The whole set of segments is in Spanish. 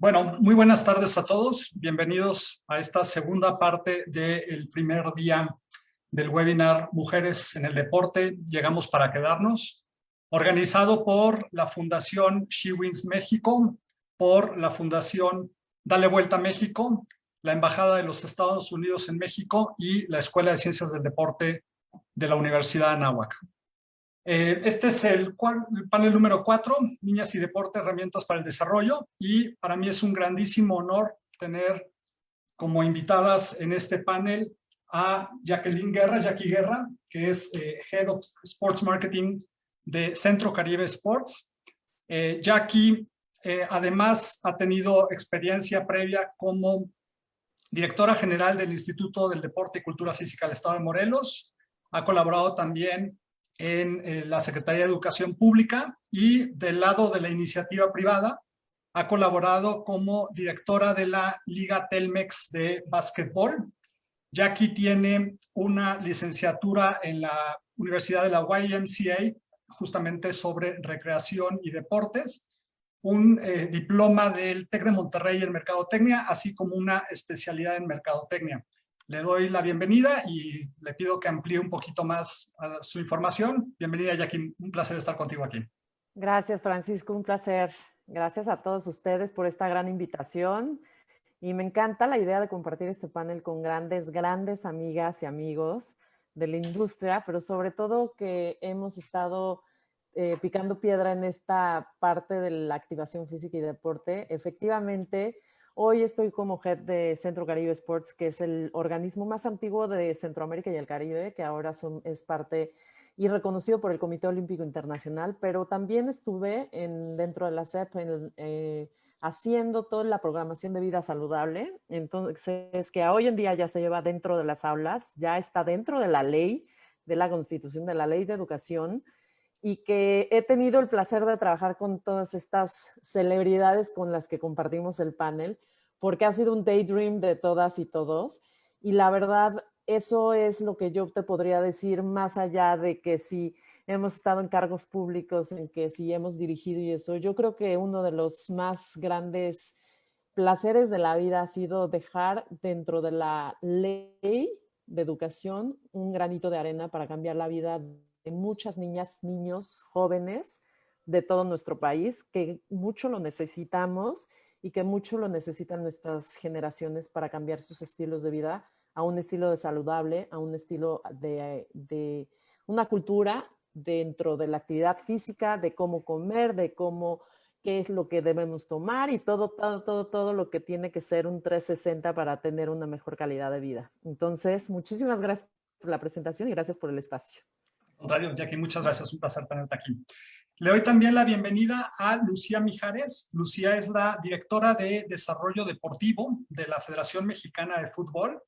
Bueno, muy buenas tardes a todos. Bienvenidos a esta segunda parte del primer día del webinar Mujeres en el Deporte. Llegamos para quedarnos, organizado por la Fundación She Wins México, por la Fundación Dale Vuelta a México, la Embajada de los Estados Unidos en México y la Escuela de Ciencias del Deporte de la Universidad de Anáhuac. Este es el panel número 4, Niñas y Deporte, Herramientas para el Desarrollo, y para mí es un grandísimo honor tener como invitadas en este panel a Jackie Guerra, que es Head of Sports Marketing de Centro Caribe Sports. Jackie además ha tenido experiencia previa como directora general del Instituto del Deporte y Cultura Física del Estado de Morelos. Ha colaborado también en la Secretaría de Educación Pública y del lado de la iniciativa privada ha colaborado como directora de la Liga Telmex de básquetbol. Jackie tiene una licenciatura en la Universidad de la YMCA, justamente sobre recreación y deportes, un diploma del TEC de Monterrey en Mercadotecnia, así como una especialidad en Mercadotecnia. Le doy la bienvenida y le pido que amplíe un poquito más su información. Bienvenida, Jackie. Un placer estar contigo aquí. Gracias, Francisco. Un placer. Gracias a todos ustedes por esta gran invitación. Y me encanta la idea de compartir este panel con grandes amigas y amigos de la industria, pero sobre todo que hemos estado picando piedra en esta parte de la activación física y deporte. Efectivamente, hoy estoy como head de Centro Caribe Sports, que es el organismo más antiguo de Centroamérica y el Caribe, que ahora es parte y reconocido por el Comité Olímpico Internacional, pero también estuve dentro de la SEP haciendo toda la programación de vida saludable. Entonces, que hoy en día ya se lleva dentro de las aulas, ya está dentro de la ley, de la Constitución, de la Ley de Educación, y que he tenido el placer de trabajar con todas estas celebridades con las que compartimos el panel, porque ha sido un daydream de todas y todos, y la verdad, eso es lo que yo te podría decir, más allá de que si hemos estado en cargos públicos, en que si hemos dirigido y eso. Yo creo que uno de los más grandes placeres de la vida ha sido dejar dentro de la ley de educación un granito de arena para cambiar la vida de muchas niñas, niños, jóvenes de todo nuestro país, que mucho lo necesitamos y que mucho lo necesitan nuestras generaciones para cambiar sus estilos de vida a un estilo de saludable, a un estilo de una cultura dentro de la actividad física, de cómo comer, de qué es lo que debemos tomar y todo lo que tiene que ser un 360 para tener una mejor calidad de vida. Entonces, muchísimas gracias por la presentación y gracias por el espacio. Al contrario, Jackie, muchas gracias. Un placer tenerte aquí. Le doy también la bienvenida a Lucía Mijares. Lucía es la directora de Desarrollo Deportivo de la Federación Mexicana de Fútbol.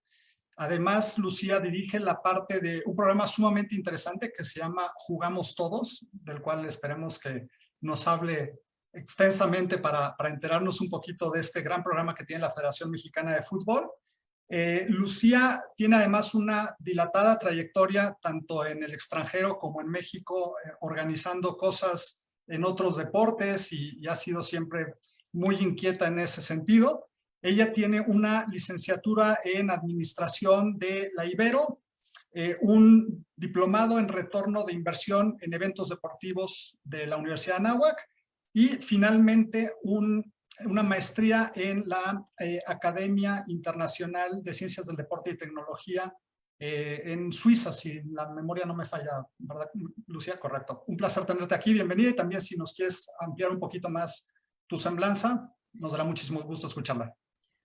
Además, Lucía dirige la parte de un programa sumamente interesante que se llama Jugamos Todos, del cual esperemos que nos hable extensamente para enterarnos un poquito de este gran programa que tiene la Federación Mexicana de Fútbol. Lucía tiene además una dilatada trayectoria tanto en el extranjero como en México, organizando cosas en otros deportes y ha sido siempre muy inquieta en ese sentido. Ella tiene una licenciatura en Administración de la Ibero, un diplomado en Retorno de Inversión en Eventos Deportivos de la Universidad de Anáhuac y finalmente una maestría en la Academia Internacional de Ciencias del Deporte y Tecnología en Suiza, si la memoria no me falla, ¿verdad, Lucía? Correcto. Un placer tenerte aquí, bienvenida, y también si nos quieres ampliar un poquito más tu semblanza, nos dará muchísimo gusto escucharla.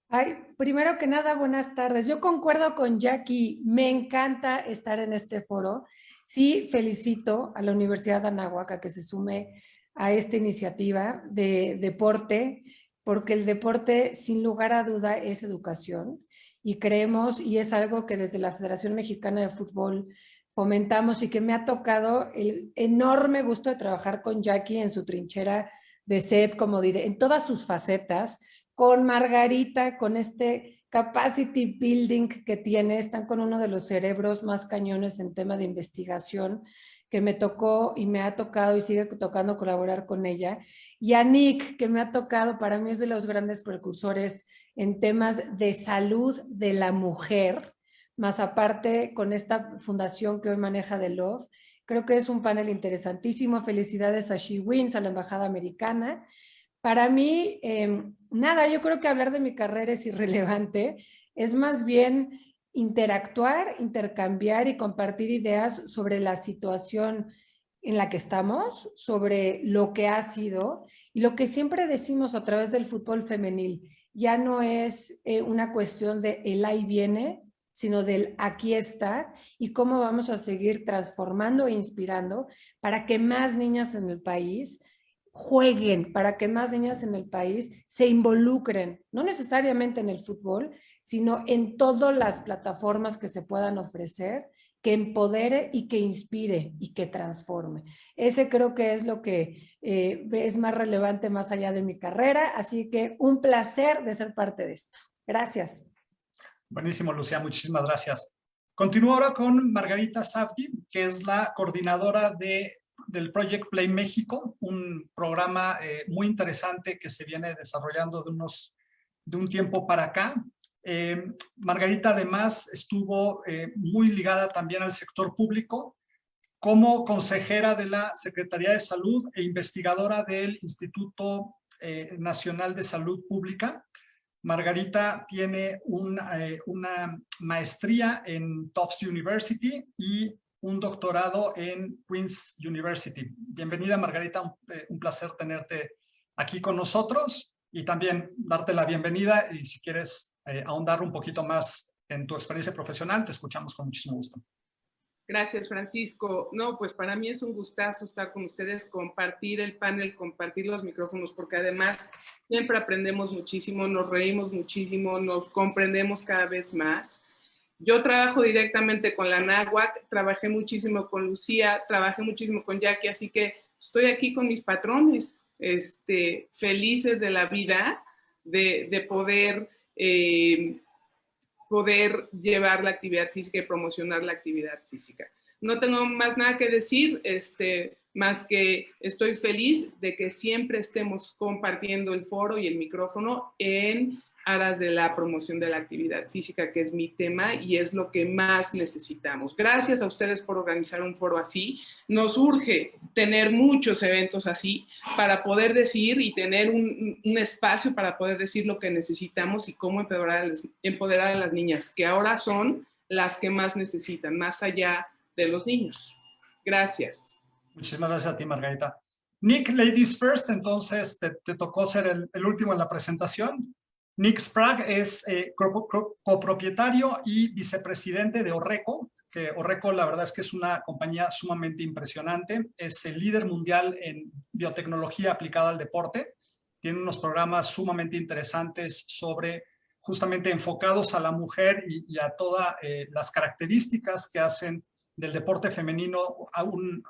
Ay, primero que nada, buenas tardes. Yo concuerdo con Jackie, me encanta estar en este foro. Sí, felicito a la Universidad de Anáhuac a que se sume a esta iniciativa de deporte, porque el deporte, sin lugar a duda, es educación. Y creemos, y es algo que desde la Federación Mexicana de Fútbol fomentamos y que me ha tocado el enorme gusto de trabajar con Jackie en su trinchera de CEP, como diré, en todas sus facetas, con Margarita, con este capacity building que tiene, están con uno de los cerebros más cañones en tema de investigación que me tocó y me ha tocado y sigue tocando colaborar con ella, y a Nick, que me ha tocado, para mí es de los grandes precursores en temas de salud de la mujer, más aparte con esta fundación que hoy maneja de Love. Creo que es un panel interesantísimo. Felicidades a She Wins, a la Embajada Americana. Para mí, nada, yo creo que hablar de mi carrera es irrelevante. Es más bien interactuar, intercambiar y compartir ideas sobre la situación en la que estamos, sobre lo que ha sido y lo que siempre decimos a través del fútbol femenil. Ya no es una cuestión de el ahí viene, sino del aquí está y cómo vamos a seguir transformando e inspirando para que más niñas en el país jueguen, para que más niñas en el país se involucren, no necesariamente en el fútbol, sino en todas las plataformas que se puedan ofrecer, que empodere y que inspire y que transforme. Ese creo que es lo que es más relevante más allá de mi carrera, así que un placer de ser parte de esto. Gracias. Buenísimo, Lucía, muchísimas gracias. Continúo ahora con Margarita Safdie, que es la coordinadora del Project Play México, un programa muy interesante que se viene desarrollando de un tiempo para acá. Margarita además estuvo muy ligada también al sector público como consejera de la Secretaría de Salud e investigadora del Instituto Nacional de Salud Pública. Margarita tiene una maestría en Tufts University y un doctorado en Queen's University. Bienvenida, Margarita, un placer tenerte aquí con nosotros y también darte la bienvenida y si quieres ahondar un poquito más en tu experiencia profesional, te escuchamos con muchísimo gusto. Gracias, Francisco. No, pues para mí es un gustazo estar con ustedes, compartir el panel, compartir los micrófonos, porque además siempre aprendemos muchísimo, nos reímos muchísimo, nos comprendemos cada vez más. Yo trabajo directamente con la NAWAC, trabajé muchísimo con Lucía, trabajé muchísimo con Jackie, así que estoy aquí con mis patrones, felices de la vida, de poder llevar la actividad física y promocionar la actividad física. No tengo más nada que decir, más que estoy feliz de que siempre estemos compartiendo el foro y el micrófono en aras de la promoción de la actividad física, que es mi tema y es lo que más necesitamos. Gracias a ustedes por organizar un foro así. Nos urge tener muchos eventos así para poder decir y tener un espacio para poder decir lo que necesitamos y cómo empoderar a las niñas, que ahora son las que más necesitan, más allá de los niños. Gracias. Muchísimas gracias a ti, Margarita. Nick, ladies first, entonces te tocó ser el último en la presentación. Nick Sprague es copropietario y vicepresidente de Orreco, que Orreco la verdad es que es una compañía sumamente impresionante, es el líder mundial en biotecnología aplicada al deporte, tiene unos programas sumamente interesantes sobre justamente enfocados a la mujer y a todas las características que hacen del deporte femenino a un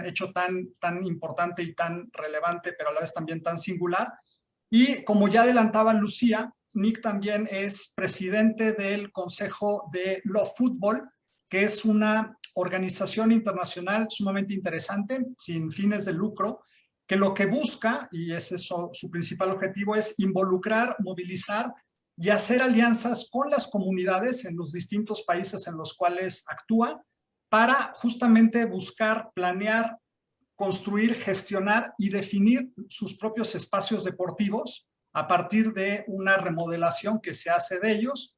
hecho tan importante y tan relevante, pero a la vez también tan singular. Y como ya adelantaba Lucía, Nick también es presidente del Consejo de Love Football, que es una organización internacional sumamente interesante, sin fines de lucro, que lo que busca, y ese es su principal objetivo, es involucrar, movilizar y hacer alianzas con las comunidades en los distintos países en los cuales actúa para justamente buscar, planear, construir, gestionar y definir sus propios espacios deportivos a partir de una remodelación que se hace de ellos,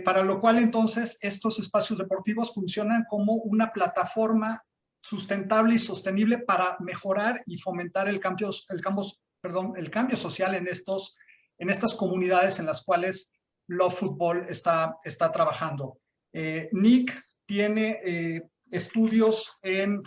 para lo cual entonces estos espacios deportivos funcionan como una plataforma sustentable y sostenible para mejorar y fomentar el cambio social en estas comunidades en las cuales Love Football está trabajando. Nick tiene estudios en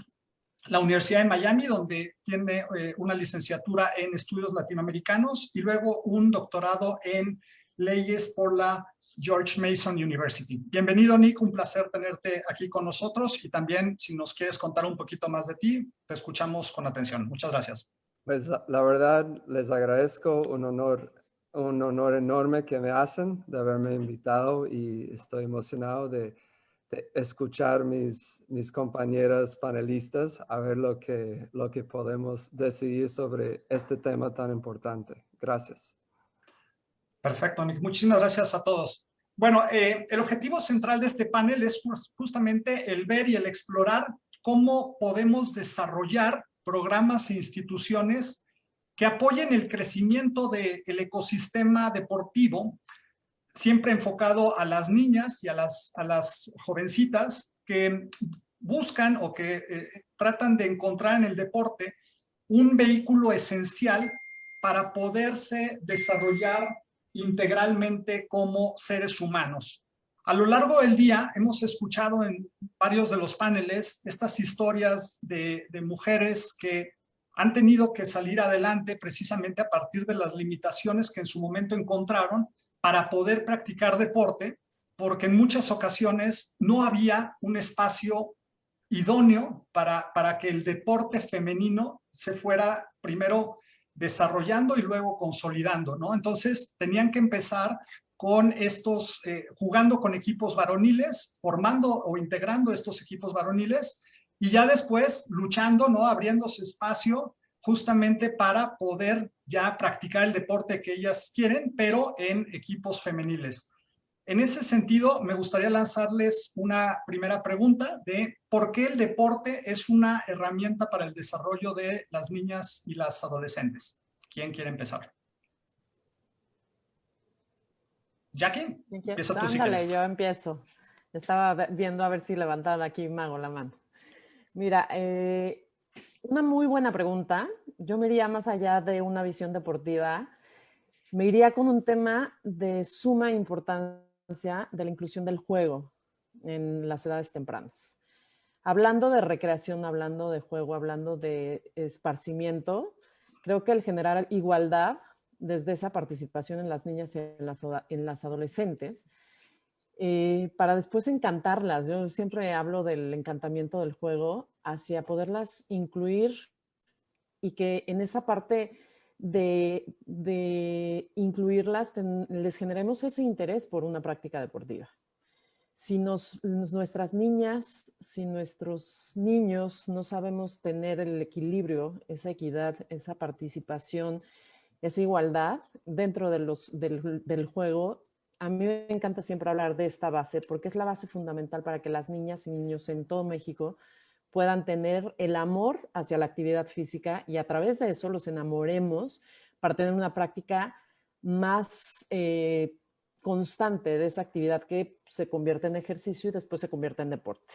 la Universidad de Miami, donde tiene una licenciatura en estudios latinoamericanos y luego un doctorado en leyes por la George Mason University. Bienvenido, Nick, un placer tenerte aquí con nosotros y también si nos quieres contar un poquito más de ti, te escuchamos con atención. Muchas gracias. Pues la verdad les agradezco, un honor enorme que me hacen de haberme invitado y estoy emocionado de escuchar mis compañeras panelistas a ver lo que podemos decidir sobre este tema tan importante. Gracias. Perfecto, Nick. Muchísimas gracias a todos. Bueno, el objetivo central de este panel es justamente el ver y el explorar cómo podemos desarrollar programas e instituciones que apoyen el crecimiento del ecosistema deportivo, siempre enfocado a las niñas y a las jovencitas que buscan o que tratan de encontrar en el deporte un vehículo esencial para poderse desarrollar integralmente como seres humanos. A lo largo del día hemos escuchado en varios de los paneles estas historias de mujeres que han tenido que salir adelante precisamente a partir de las limitaciones que en su momento encontraron para poder practicar deporte, porque en muchas ocasiones no había un espacio idóneo para que el deporte femenino se fuera primero desarrollando y luego consolidando, ¿no? Entonces tenían que empezar con estos, jugando con equipos varoniles, formando o integrando estos equipos varoniles y ya después luchando, ¿no? Abriéndose espacio justamente para poder ya practicar el deporte que ellas quieren, pero en equipos femeniles. En ese sentido, me gustaría lanzarles una primera pregunta de por qué el deporte es una herramienta para el desarrollo de las niñas y las adolescentes. ¿Quién quiere empezar? Jackie, empieza tú si quieres. Yo empiezo. Estaba viendo a ver si levantaba aquí Mago la mano. Mira, una muy buena pregunta. Yo me iría más allá de una visión deportiva. Me iría con un tema de suma importancia de la inclusión del juego en las edades tempranas. Hablando de recreación, hablando de juego, hablando de esparcimiento, creo que el generar igualdad desde esa participación en las niñas y en las adolescentes, para después encantarlas. Yo siempre hablo del encantamiento del juego hacia poderlas incluir y que en esa parte de incluirlas les generemos ese interés por una práctica deportiva. Si nuestras niñas, si nuestros niños no sabemos tener el equilibrio, esa equidad, esa participación, esa igualdad dentro del juego, a mí me encanta siempre hablar de esta base porque es la base fundamental para que las niñas y niños en todo México puedan tener el amor hacia la actividad física y a través de eso los enamoremos para tener una práctica más constante de esa actividad que se convierte en ejercicio y después se convierte en deporte.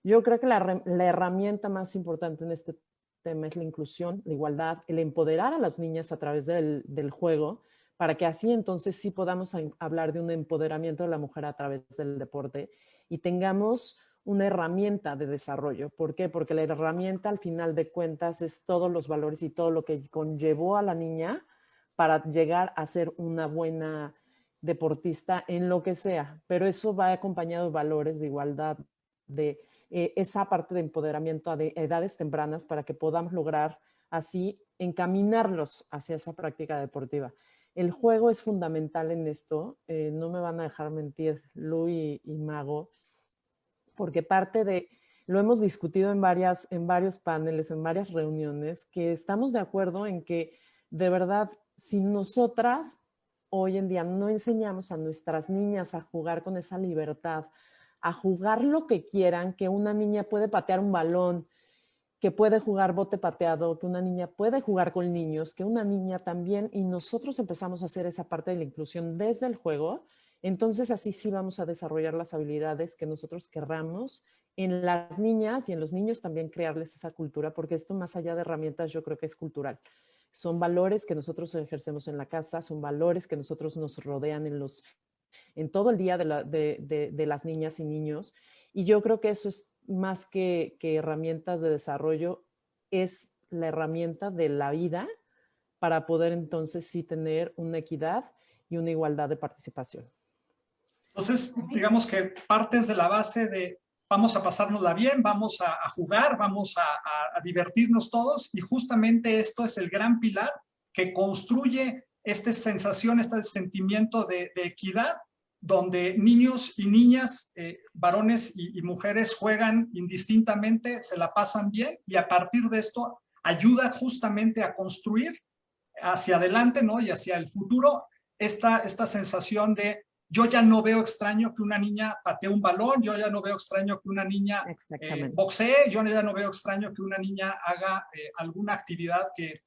Yo creo que la herramienta más importante en este tema es la inclusión, la igualdad, el empoderar a las niñas a través del juego para que así entonces sí podamos hablar de un empoderamiento de la mujer a través del deporte y tengamos una herramienta de desarrollo. ¿Por qué? Porque la herramienta al final de cuentas es todos los valores y todo lo que conllevó a la niña para llegar a ser una buena deportista en lo que sea, pero eso va acompañado de valores de igualdad, de esa parte de empoderamiento a edades tempranas para que podamos lograr así encaminarlos hacia esa práctica deportiva. El juego es fundamental en esto, no me van a dejar mentir Lu y Mago, porque parte de, lo hemos discutido en varios paneles, en varias reuniones, que estamos de acuerdo en que de verdad, si nosotras hoy en día no enseñamos a nuestras niñas a jugar con esa libertad, a jugar lo que quieran, que una niña puede patear un balón, que puede jugar bote pateado, que una niña puede jugar con niños, que una niña también, y nosotros empezamos a hacer esa parte de la inclusión desde el juego, entonces así sí vamos a desarrollar las habilidades que nosotros querramos en las niñas y en los niños también crearles esa cultura, porque esto más allá de herramientas yo creo que es cultural. Son valores que nosotros ejercemos en la casa, son valores que nosotros nos rodean en todo el día de las niñas y niños. Y yo creo que eso es más que herramientas de desarrollo, es la herramienta de la vida para poder entonces sí tener una equidad y una igualdad de participación. Entonces, digamos que partes de la base de vamos a pasárnosla bien, vamos a jugar, vamos a divertirnos todos y justamente esto es el gran pilar que construye esta sensación, este sentimiento de equidad donde niños y niñas, varones y mujeres juegan indistintamente, se la pasan bien y a partir de esto ayuda justamente a construir hacia adelante, ¿no? Y hacia el futuro esta sensación yo ya no veo extraño que una niña patee un balón, yo ya no veo extraño que una niña boxee, yo ya no veo extraño que una niña haga alguna actividad que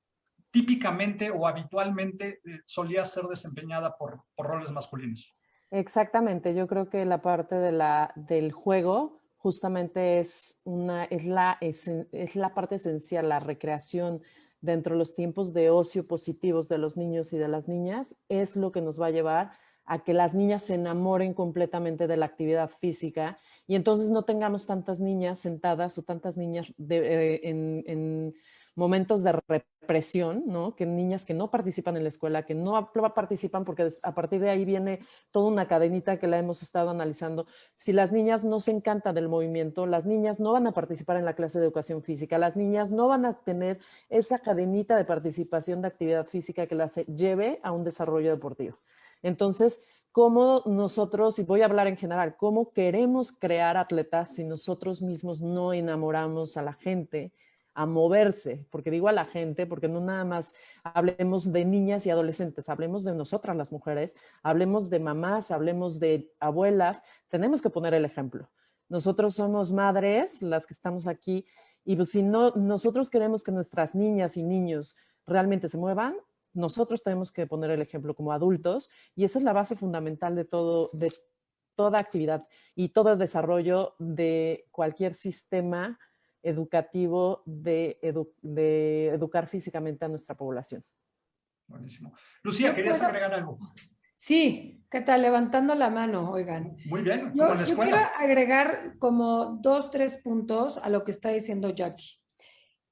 típicamente o habitualmente solía ser desempeñada por roles masculinos. Exactamente, yo creo que la parte del juego justamente es la parte esencial, la recreación dentro de los tiempos de ocio positivos de los niños y de las niñas, es lo que nos va a llevar a que las niñas se enamoren completamente de la actividad física y entonces no tengamos tantas niñas sentadas o tantas niñas en momentos de represión, ¿no? Que niñas que no participan en la escuela, que no participan porque a partir de ahí viene toda una cadenita que la hemos estado analizando. Si las niñas no se encantan del movimiento, las niñas no van a participar en la clase de educación física, las niñas no van a tener esa cadenita de participación de actividad física que las lleve a un desarrollo deportivo. Entonces, cómo nosotros, y voy a hablar en general, cómo queremos crear atletas si nosotros mismos no enamoramos a la gente a moverse, porque digo a la gente, porque no nada más hablemos de niñas y adolescentes, hablemos de nosotras las mujeres, hablemos de mamás, hablemos de abuelas, tenemos que poner el ejemplo. Nosotros somos madres, las que estamos aquí, y pues si no, nosotros queremos que nuestras niñas y niños realmente se muevan, nosotros tenemos que poner el ejemplo como adultos, y esa es la base fundamental de toda actividad y todo desarrollo de cualquier sistema educativo de educar físicamente a nuestra población. Buenísimo. Lucía, ¿querías agregar algo? Sí, ¿qué tal? Levantando la mano, oigan. Muy bien, como en la escuela. Yo quiero agregar como 2, 3 puntos a lo que está diciendo Jackie.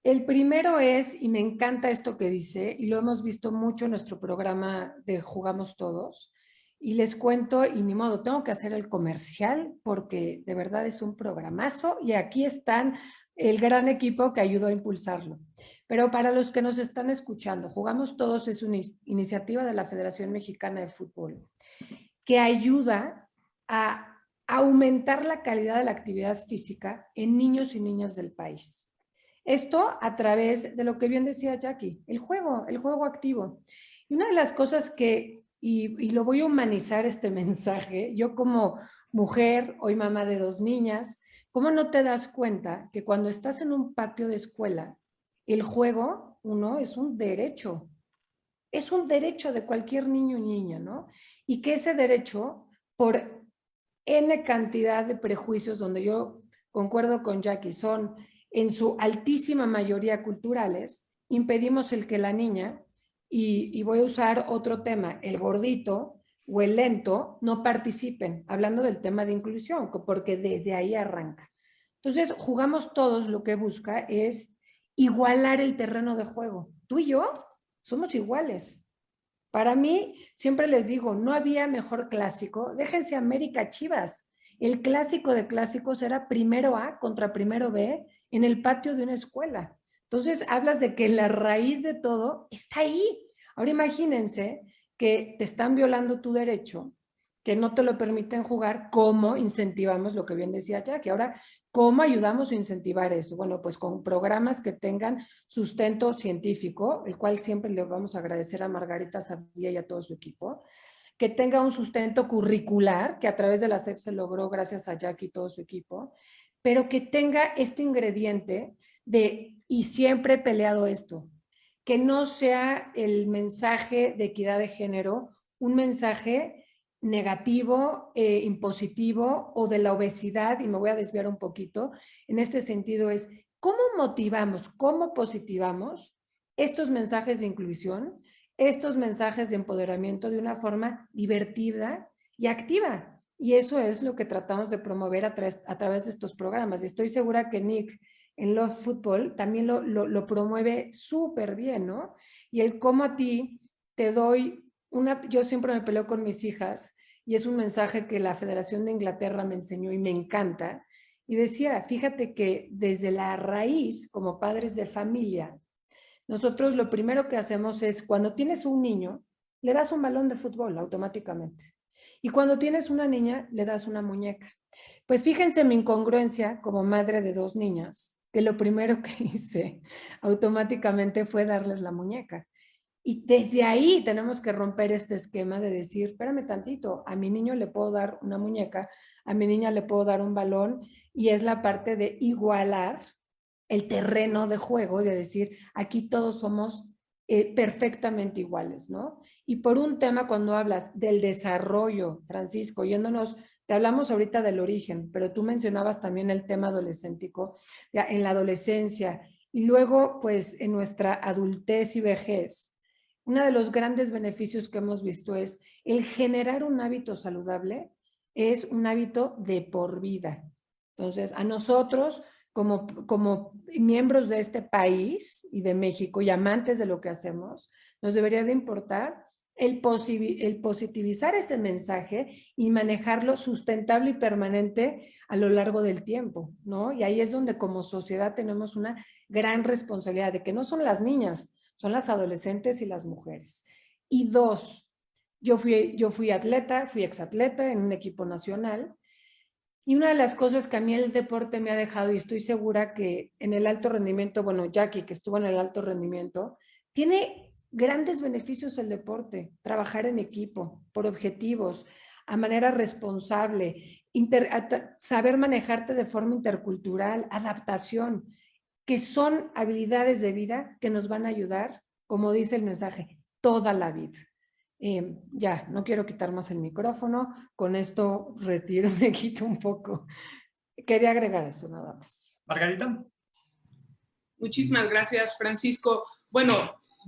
El primero es, y me encanta esto que dice, y lo hemos visto mucho en nuestro programa de Jugamos Todos, y les cuento, y ni modo, tengo que hacer el comercial porque de verdad es un programazo y aquí están el gran equipo que ayudó a impulsarlo. Pero para los que nos están escuchando, Jugamos Todos es una iniciativa de la Federación Mexicana de Fútbol que ayuda a aumentar la calidad de la actividad física en niños y niñas del país. Esto a través de lo que bien decía Jackie, el juego activo. Y una de las cosas que, y lo voy a humanizar este mensaje, yo como mujer, hoy mamá de 2 niñas, ¿cómo no te das cuenta que cuando estás en un patio de escuela, el juego, es un derecho? Es un derecho de cualquier niño y niña, ¿no? Y que ese derecho, por N cantidad de prejuicios, donde yo concuerdo con Jackie, son en su altísima mayoría culturales, impedimos el que la niña, y voy a usar otro tema, el gordito o el lento, no participen, hablando del tema de inclusión, porque desde ahí arranca. Entonces, Jugamos Todos lo que busca es igualar el terreno de juego. Tú y yo somos iguales. Para mí, siempre les digo, no había mejor clásico. Déjense América Chivas. El clásico de clásicos era primero A contra primero B en el patio de una escuela. Entonces, hablas de que la raíz de todo está ahí. Ahora imagínense que te están violando tu derecho, que no te lo permiten jugar. ¿Cómo incentivamos lo que bien decía Jackie? Ahora, ¿cómo ayudamos a incentivar eso? Bueno, pues con programas que tengan sustento científico, el cual siempre le vamos a agradecer a Margarita Sardía y a todo su equipo, que tenga un sustento curricular, que a través de la SEP se logró gracias a Jackie y todo su equipo, pero que tenga este ingrediente y siempre he peleado esto, que no sea el mensaje de equidad de género un mensaje negativo, impositivo o de la obesidad, y me voy a desviar un poquito, en este sentido es cómo motivamos, cómo positivamos estos mensajes de inclusión, estos mensajes de empoderamiento de una forma divertida y activa. Y eso es lo que tratamos de promover a través de estos programas. Y estoy segura que Nick en Love Football también lo promueve súper bien, ¿no? Y el cómo a ti te doy yo siempre me peleo con mis hijas y es un mensaje que la Federación de Inglaterra me enseñó y me encanta. Y decía, fíjate que desde la raíz, como padres de familia, nosotros lo primero que hacemos es, cuando tienes un niño, le das un balón de fútbol automáticamente. Y cuando tienes una niña, le das una muñeca. Pues fíjense mi incongruencia como madre de 2 niñas, que lo primero que hice automáticamente fue darles la muñeca. Y desde ahí tenemos que romper este esquema de decir, espérame tantito, a mi niño le puedo dar una muñeca, a mi niña le puedo dar un balón, y es la parte de igualar el terreno de juego y de decir, aquí todos somos perfectamente iguales, ¿no? Y por un tema, cuando hablas del desarrollo, Francisco, yéndonos, te hablamos ahorita del origen, pero tú mencionabas también el tema adolescéntico, ya en la adolescencia y luego, pues, en nuestra adultez y vejez. Uno de los grandes beneficios que hemos visto es el generar un hábito saludable, es un hábito de por vida. Entonces, a nosotros, como miembros de este país y de México y amantes de lo que hacemos, nos debería de importar el positivizar ese mensaje y manejarlo sustentable y permanente a lo largo del tiempo, ¿no? Y ahí es donde como sociedad tenemos una gran responsabilidad de que no son las niñas, son las adolescentes y las mujeres. Y 2, yo fui atleta, fui exatleta en un equipo nacional. Y una de las cosas que a mí el deporte me ha dejado, y estoy segura que en el alto rendimiento, bueno, Jackie, que estuvo en el alto rendimiento, tiene grandes beneficios el deporte, trabajar en equipo, por objetivos, a manera responsable, saber manejarte de forma intercultural, adaptación, que son habilidades de vida que nos van a ayudar, como dice el mensaje, toda la vida. Ya, no quiero quitar más el micrófono, con esto retiro, me quito un poco. Quería agregar eso nada más. Margarita. Muchísimas gracias, Francisco. Bueno,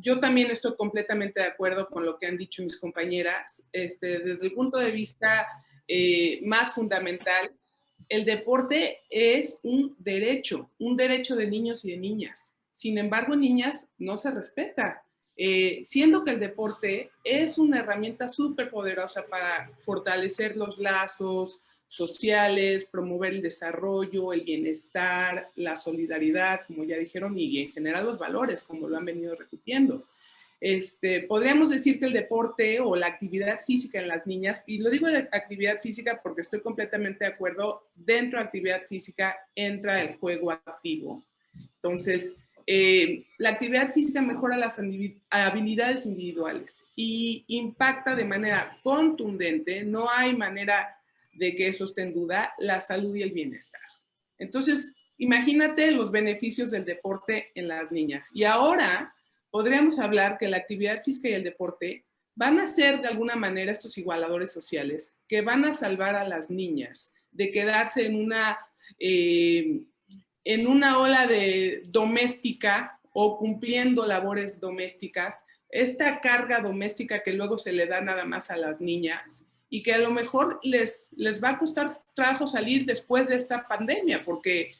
yo también estoy completamente de acuerdo con lo que han dicho mis compañeras. Desde el punto de vista más fundamental, el deporte es un derecho de niños y de niñas. Sin embargo, en niñas no se respeta. Siendo que el deporte es una herramienta súper poderosa para fortalecer los lazos sociales, promover el desarrollo, el bienestar, la solidaridad, como ya dijeron, y en general los valores, como lo han venido repitiendo. Podríamos decir que el deporte o la actividad física en las niñas, y lo digo de actividad física porque estoy completamente de acuerdo, dentro de actividad física entra el juego activo. Entonces, la actividad física mejora las habilidades individuales y impacta de manera contundente, no hay manera de que eso esté en duda, la salud y el bienestar. Entonces, imagínate los beneficios del deporte en las niñas. Y ahora podríamos hablar que la actividad física y el deporte van a ser de alguna manera estos igualadores sociales que van a salvar a las niñas de quedarse en una ola de doméstica o cumpliendo labores domésticas, esta carga doméstica que luego se le da nada más a las niñas y que a lo mejor les va a costar trabajo salir después de esta pandemia, porque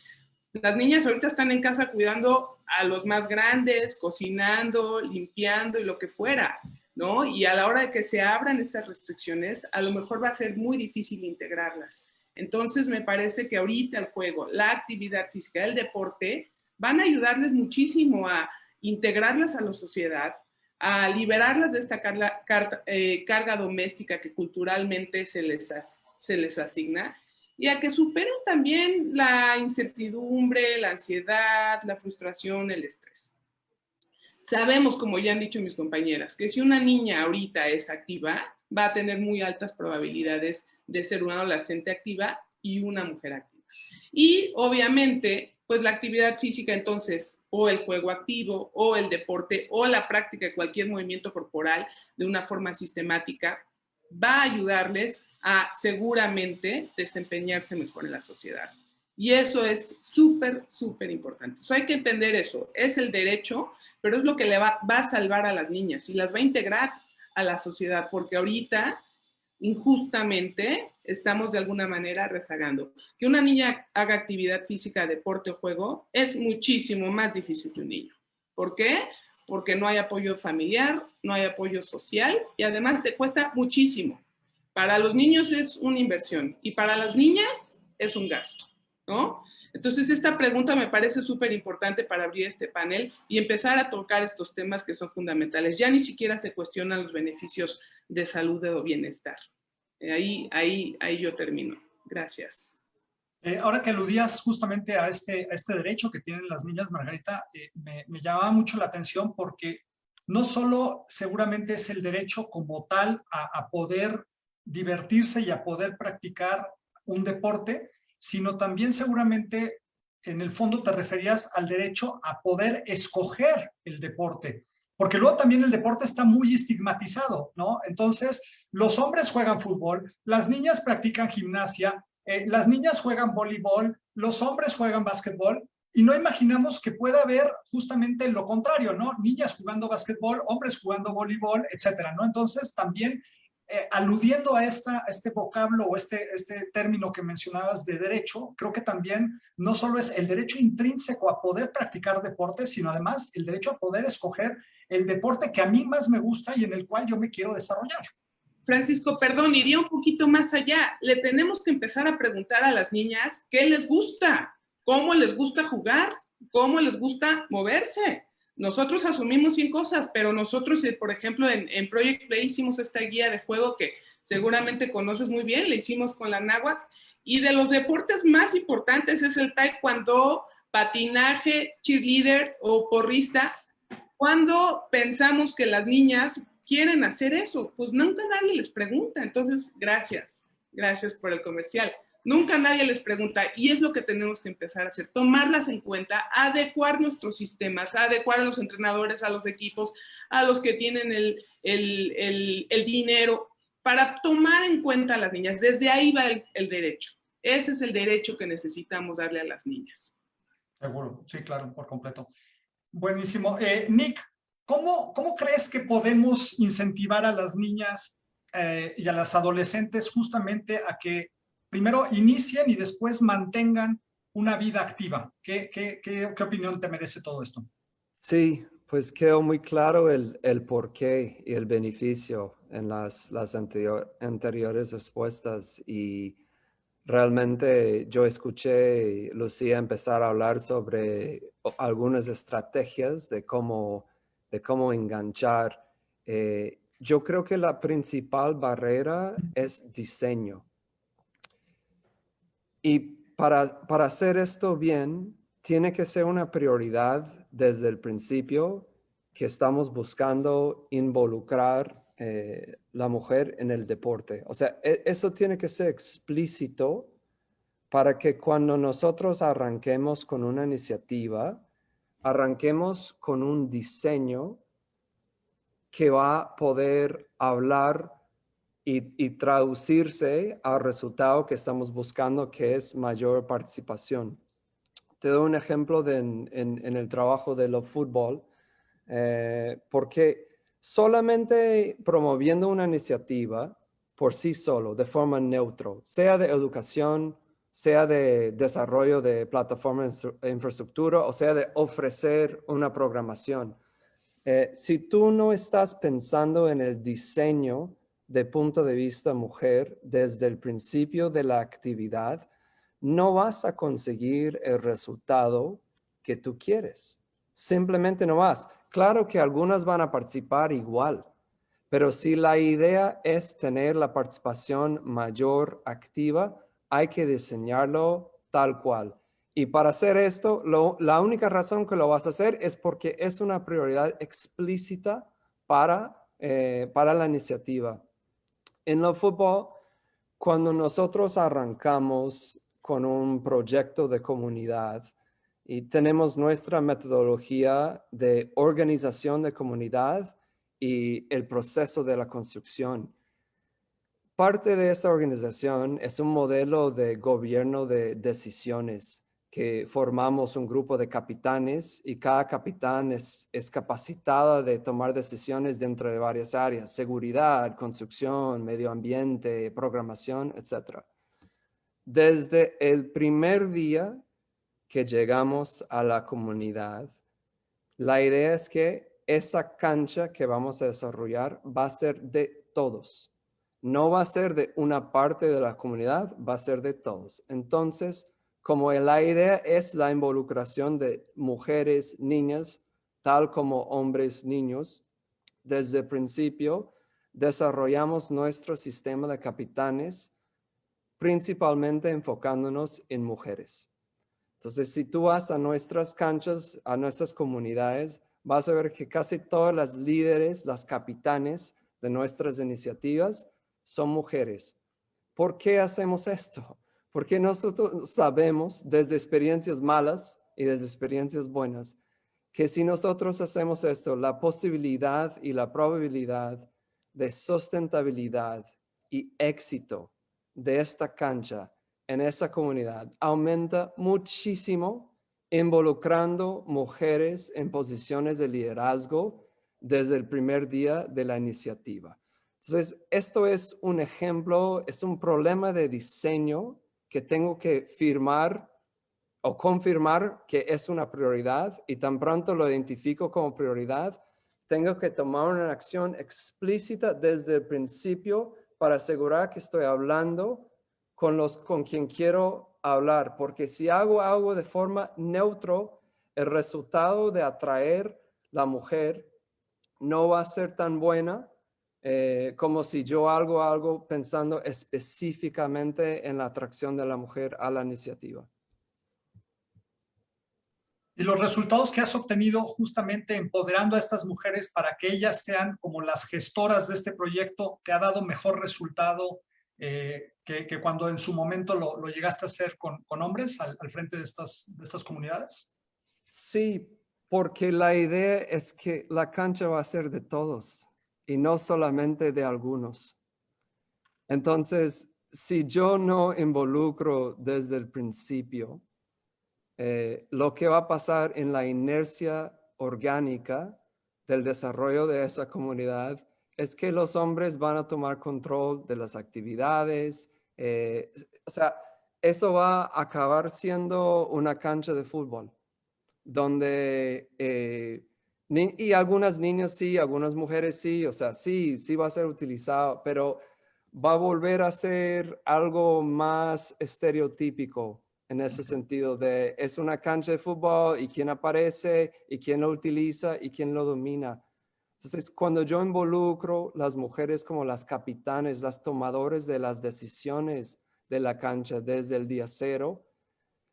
las niñas ahorita están en casa cuidando a los más grandes, cocinando, limpiando y lo que fuera, ¿no? Y a la hora de que se abran estas restricciones, a lo mejor va a ser muy difícil integrarlas. Entonces, me parece que ahorita el juego, la actividad física, el deporte, van a ayudarles muchísimo a integrarlas a la sociedad, a liberarlas de esta carga doméstica que culturalmente se les asigna y a que superen también la incertidumbre, la ansiedad, la frustración, el estrés. Sabemos, como ya han dicho mis compañeras, que si una niña ahorita es activa, va a tener muy altas probabilidades de ser una adolescente activa y una mujer activa. Y obviamente, pues la actividad física entonces, o el juego activo, o el deporte, o la práctica de cualquier movimiento corporal de una forma sistemática, va a ayudarles a seguramente desempeñarse mejor en la sociedad. Y eso es súper, súper importante. Hay que entender eso. Es el derecho, pero es lo que le va a salvar a las niñas y las va a integrar a la sociedad, porque ahorita injustamente estamos de alguna manera rezagando. Que una niña haga actividad física, deporte o juego es muchísimo más difícil que un niño. ¿Por qué? Porque no hay apoyo familiar, no hay apoyo social y además te cuesta muchísimo. Para los niños es una inversión y para las niñas es un gasto, ¿no? Entonces, esta pregunta me parece súper importante para abrir este panel y empezar a tocar estos temas que son fundamentales. Ya ni siquiera se cuestionan los beneficios de salud o bienestar. Ahí yo termino. Gracias. Ahora que aludías justamente a este derecho que tienen las niñas, Margarita, me llamaba mucho la atención porque no solo seguramente es el derecho como tal a poder divertirse y a poder practicar un deporte, sino también seguramente en el fondo te referías al derecho a poder escoger el deporte, porque luego también el deporte está muy estigmatizado, ¿no? Entonces, los hombres juegan fútbol, las niñas practican gimnasia, las niñas juegan voleibol, los hombres juegan básquetbol, y no imaginamos que pueda haber justamente lo contrario, ¿no? Niñas jugando básquetbol, hombres jugando voleibol, etcétera, ¿no? Entonces, también aludiendo a este vocablo o este término que mencionabas de derecho, creo que también no solo es el derecho intrínseco a poder practicar deporte, sino además el derecho a poder escoger el deporte que a mí más me gusta y en el cual yo me quiero desarrollar. Francisco, perdón, iría un poquito más allá. Le tenemos que empezar a preguntar a las niñas qué les gusta, cómo les gusta jugar, cómo les gusta moverse. Nosotros asumimos 100 cosas, pero nosotros, por ejemplo, en Project Play hicimos esta guía de juego que seguramente conoces muy bien, la hicimos con la náhuatl, y de los deportes más importantes es el taekwondo, patinaje, cheerleader o porrista. ¿Cuándo pensamos que las niñas quieren hacer eso? Pues nunca nadie les pregunta. Entonces, gracias por el comercial. Nunca nadie les pregunta y es lo que tenemos que empezar a hacer, tomarlas en cuenta, adecuar nuestros sistemas, adecuar a los entrenadores, a los equipos, a los que tienen el dinero, para tomar en cuenta a las niñas. Desde ahí va el derecho. Ese es el derecho que necesitamos darle a las niñas. Seguro, sí, claro, por completo. Buenísimo. Nick, ¿cómo crees que podemos incentivar a las niñas y a las adolescentes justamente a que primero inicien y después mantengan una vida activa? ¿Qué opinión te merece todo esto? Sí, pues quedó muy claro el porqué y el beneficio en las anteriores respuestas, y realmente yo escuché a Lucía empezar a hablar sobre algunas estrategias de cómo enganchar. Yo creo que la principal barrera es diseño. Y para hacer esto bien, tiene que ser una prioridad desde el principio que estamos buscando involucrar la mujer en el deporte. O sea, eso tiene que ser explícito para que cuando nosotros arranquemos con una iniciativa, arranquemos con un diseño que va a poder hablar y traducirse al resultado que estamos buscando, que es mayor participación. Te doy un ejemplo en el trabajo de lo fútbol, porque solamente promoviendo una iniciativa por sí solo, de forma neutra, sea de educación, sea de desarrollo de plataformas de infraestructura, o sea de ofrecer una programación. Si tú no estás pensando en el diseño de punto de vista mujer desde el principio de la actividad, no vas a conseguir el resultado que tú quieres. Simplemente no vas. Claro que algunas van a participar igual, pero si la idea es tener la participación mayor activa, hay que diseñarlo tal cual. Y para hacer esto, la única razón que lo vas a hacer es porque es una prioridad explícita para la iniciativa. En el fútbol, cuando nosotros arrancamos con un proyecto de comunidad y tenemos nuestra metodología de organización de comunidad y el proceso de la construcción, parte de esta organización es un modelo de gobierno de decisiones, que formamos un grupo de capitanes y cada capitán es capacitada de tomar decisiones dentro de varias áreas: seguridad, construcción, medio ambiente, programación, etc. Desde el primer día que llegamos a la comunidad, la idea es que esa cancha que vamos a desarrollar va a ser de todos. No va a ser de una parte de la comunidad, va a ser de todos. Entonces, como la idea es la involucración de mujeres, niñas, tal como hombres, niños, desde el principio desarrollamos nuestro sistema de capitanes principalmente enfocándonos en mujeres. Entonces, si tú vas a nuestras canchas, a nuestras comunidades, vas a ver que casi todas las líderes, las capitanes de nuestras iniciativas son mujeres. ¿Por qué hacemos esto? Porque nosotros sabemos desde experiencias malas y desde experiencias buenas que si nosotros hacemos esto, la posibilidad y la probabilidad de sustentabilidad y éxito de esta cancha en esa comunidad aumenta muchísimo involucrando mujeres en posiciones de liderazgo desde el primer día de la iniciativa. Entonces, esto es un ejemplo, es un problema de diseño que tengo que firmar o confirmar que es una prioridad y tan pronto lo identifico como prioridad, tengo que tomar una acción explícita desde el principio para asegurar que estoy hablando con quien quiero hablar, porque si hago algo de forma neutro, el resultado de atraer la mujer no va a ser tan buena como si yo hago algo pensando específicamente en la atracción de la mujer a la iniciativa. Y los resultados que has obtenido justamente empoderando a estas mujeres para que ellas sean como las gestoras de este proyecto, ¿te ha dado mejor resultado que cuando en su momento lo llegaste a hacer con hombres al frente de estas comunidades? Sí, porque la idea es que la cancha va a ser de todos y no solamente de algunos. Entonces, si yo no involucro desde el principio, lo que va a pasar en la inercia orgánica del desarrollo de esa comunidad es que los hombres van a tomar control de las actividades. O sea, eso va a acabar siendo una cancha de fútbol, donde, y algunas niñas sí, algunas mujeres sí, o sea, sí va a ser utilizado, pero va a volver a ser algo más estereotípico en ese sentido de es una cancha de fútbol y quién aparece y quién lo utiliza y quién lo domina. Entonces, cuando yo involucro las mujeres como las capitanes, las tomadores de las decisiones de la cancha desde el día cero,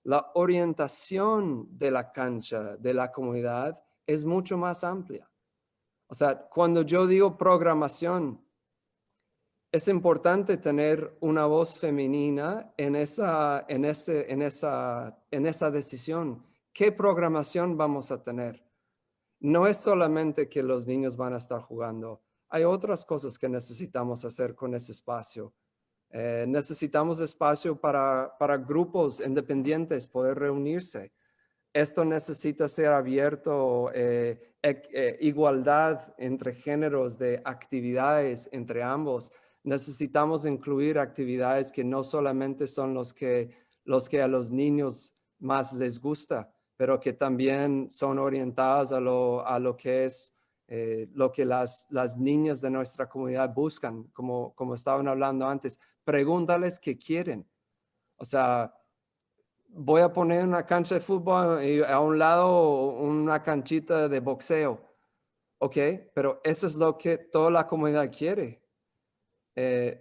la orientación de la cancha, de la comunidad, es mucho más amplia. O sea, cuando yo digo programación, es importante tener una voz femenina en esa decisión. ¿Qué programación vamos a tener? No es solamente que los niños van a estar jugando. Hay otras cosas que necesitamos hacer con ese espacio. Necesitamos espacio para grupos independientes poder reunirse. Esto necesita ser abierto, igualdad entre géneros de actividades entre ambos. Necesitamos incluir actividades que no solamente son los que a los niños más les gusta, pero que también son orientadas a lo que es lo que las niñas de nuestra comunidad buscan, como estaban hablando antes. Pregúntales qué quieren. O sea, voy a poner una cancha de fútbol y a un lado una canchita de boxeo. Ok, pero eso es lo que toda la comunidad quiere.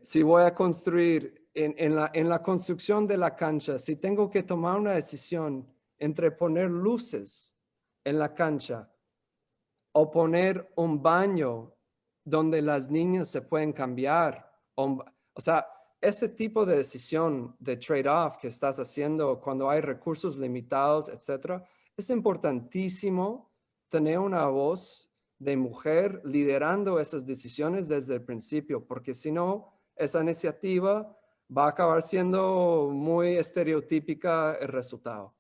Si voy a construir en la construcción de la cancha, si tengo que tomar una decisión entre poner luces en la cancha o poner un baño donde las niñas se pueden cambiar, o sea, ese tipo de decisión de trade-off que estás haciendo cuando hay recursos limitados, etcétera, es importantísimo tener una voz de mujer liderando esas decisiones desde el principio, porque si no, esa iniciativa va a acabar siendo muy estereotípica el resultado.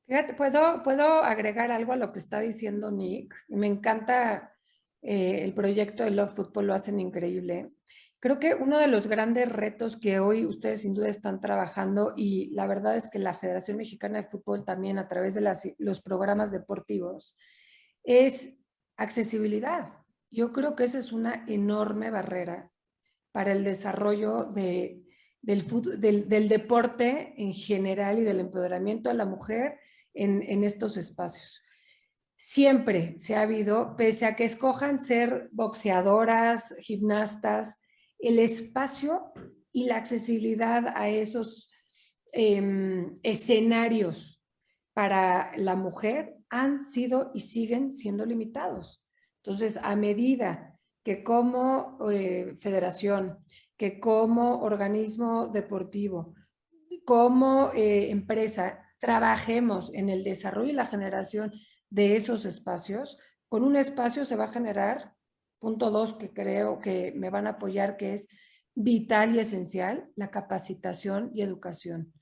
Fíjate, ¿puedo agregar algo a lo que está diciendo Nick? Me encanta el proyecto de Love Football, lo hacen increíble. Creo que uno de los grandes retos que hoy ustedes sin duda están trabajando, y la verdad es que la Federación Mexicana de Fútbol también a través de los programas deportivos, es accesibilidad. Yo creo que esa es una enorme barrera para el desarrollo del deporte en general y del empoderamiento de la mujer en estos espacios. siempre se ha habido, pese a que escojan ser boxeadoras, gimnastas, el espacio y la accesibilidad a esos escenarios para la mujer han sido y siguen siendo limitados. Entonces, a medida que como federación, que como organismo deportivo, como empresa, trabajemos en el desarrollo y la generación de esos espacios, con un espacio se va a generar, punto 2, que creo que me van a apoyar, que es vital y esencial, la capacitación y educación.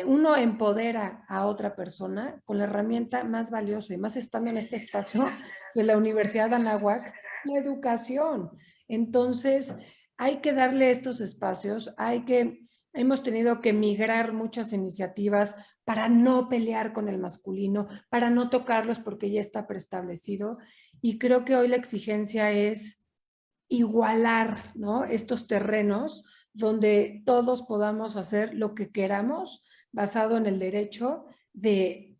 Uno empodera a otra persona con la herramienta más valiosa, y más estando en este espacio de la Universidad de Anáhuac, la educación. Entonces, hay que darle estos espacios, hemos tenido que migrar muchas iniciativas para no pelear con el masculino, para no tocarlos porque ya está preestablecido, y creo que hoy la exigencia es igualar, ¿no?, estos terrenos donde todos podamos hacer lo que queramos basado en el derecho de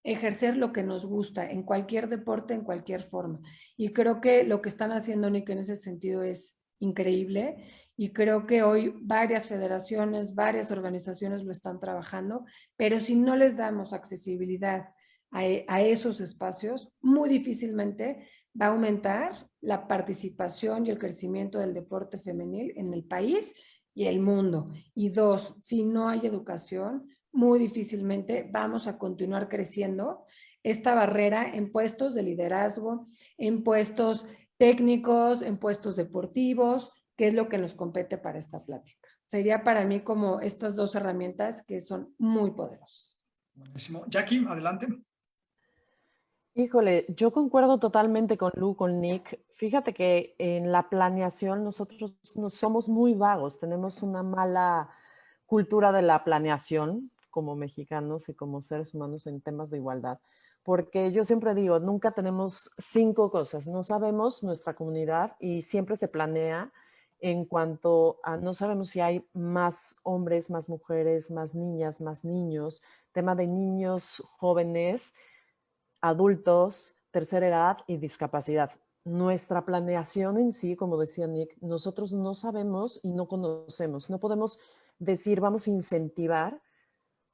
ejercer lo que nos gusta en cualquier deporte, en cualquier forma. Y creo que lo que están haciendo, Nick, en ese sentido es increíble, y creo que hoy varias federaciones, varias organizaciones lo están trabajando, pero si no les damos accesibilidad a esos espacios, muy difícilmente va a aumentar la participación y el crecimiento del deporte femenil en el país y el mundo. Y 2, si no hay educación, muy difícilmente vamos a continuar creciendo esta barrera en puestos de liderazgo, en puestos técnicos, en puestos deportivos, que es lo que nos compete para esta plática. Sería para mí como estas dos herramientas que son muy poderosas. Buenísimo. Jackie, adelante. Híjole, yo concuerdo totalmente con Lu, con Nick. Fíjate que en la planeación nosotros somos muy vagos, tenemos una mala cultura de la planeación como mexicanos y como seres humanos en temas de igualdad, porque yo siempre digo, nunca tenemos 5 cosas, no sabemos nuestra comunidad y siempre se planea en cuanto a, no sabemos si hay más hombres, más mujeres, más niñas, más niños, tema de niños, jóvenes, adultos, tercera edad y discapacidad. Nuestra planeación en sí, como decía Nick, nosotros no sabemos y no conocemos. No podemos decir vamos a incentivar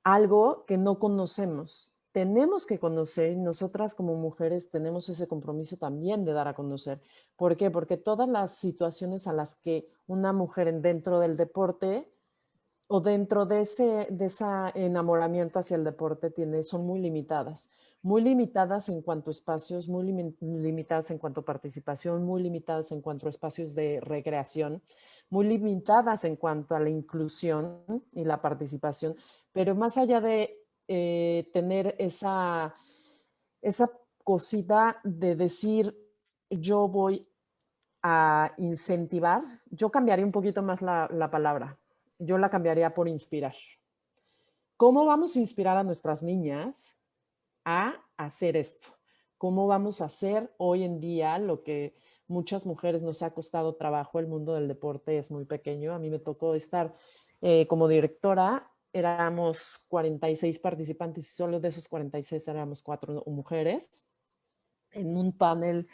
algo que no conocemos. Tenemos que conocer, y nosotras como mujeres tenemos ese compromiso también de dar a conocer. ¿Por qué? Porque todas las situaciones a las que una mujer dentro del deporte o dentro de ese enamoramiento hacia el deporte son muy limitadas en cuanto a espacios, muy limitadas en cuanto a participación, muy limitadas en cuanto a espacios de recreación, muy limitadas en cuanto a la inclusión y la participación, pero más allá de tener esa cosita de decir yo voy a incentivar, yo cambiaría un poquito más la palabra. Yo la cambiaría por inspirar. ¿Cómo vamos a inspirar a nuestras niñas a hacer esto? ¿Cómo vamos a hacer hoy en día lo que muchas mujeres nos ha costado trabajo? El mundo del deporte es muy pequeño. A mí me tocó estar como directora, éramos 46 participantes y solo de esos 46 éramos 4 mujeres en un panel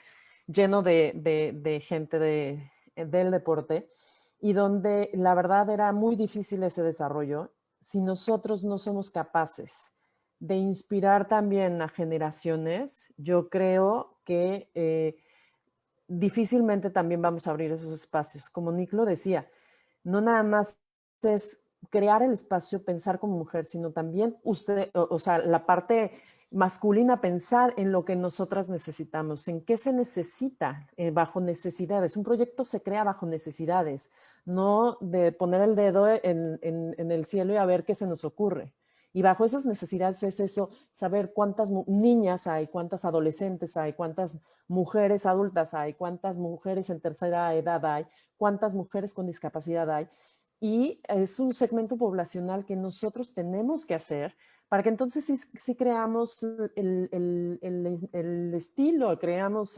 lleno de gente del deporte, y donde la verdad era muy difícil ese desarrollo si nosotros no somos capaces de inspirar también a generaciones. Yo creo que difícilmente también vamos a abrir esos espacios. Como Nick lo decía, no nada más es crear el espacio, pensar como mujer, sino también usted, o sea, la parte masculina, pensar en lo que nosotras necesitamos, en qué se necesita bajo necesidades. Un proyecto se crea bajo necesidades, no de poner el dedo en el cielo y a ver qué se nos ocurre. Y bajo esas necesidades es eso, saber cuántas niñas hay, cuántas adolescentes hay, cuántas mujeres adultas hay, cuántas mujeres en tercera edad hay, cuántas mujeres con discapacidad hay. Y es un segmento poblacional que nosotros tenemos que hacer para que entonces sí creamos el estilo, creamos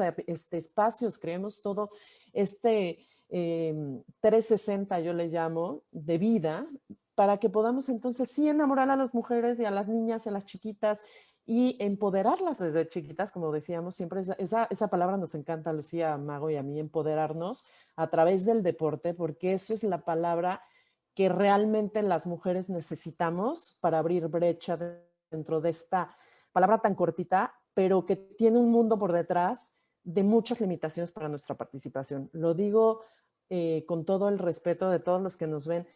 espacios, creamos todo 360, yo le llamo, de vida, para que podamos entonces sí enamorar a las mujeres y a las niñas y a las chiquitas y empoderarlas desde chiquitas, como decíamos, siempre esa palabra nos encanta, Lucía, Mago y a mí, empoderarnos a través del deporte, porque eso es la palabra que realmente las mujeres necesitamos para abrir brecha dentro de esta palabra tan cortita, pero que tiene un mundo por detrás de muchas limitaciones para nuestra participación. Lo digo con todo el respeto de todos los que nos ven,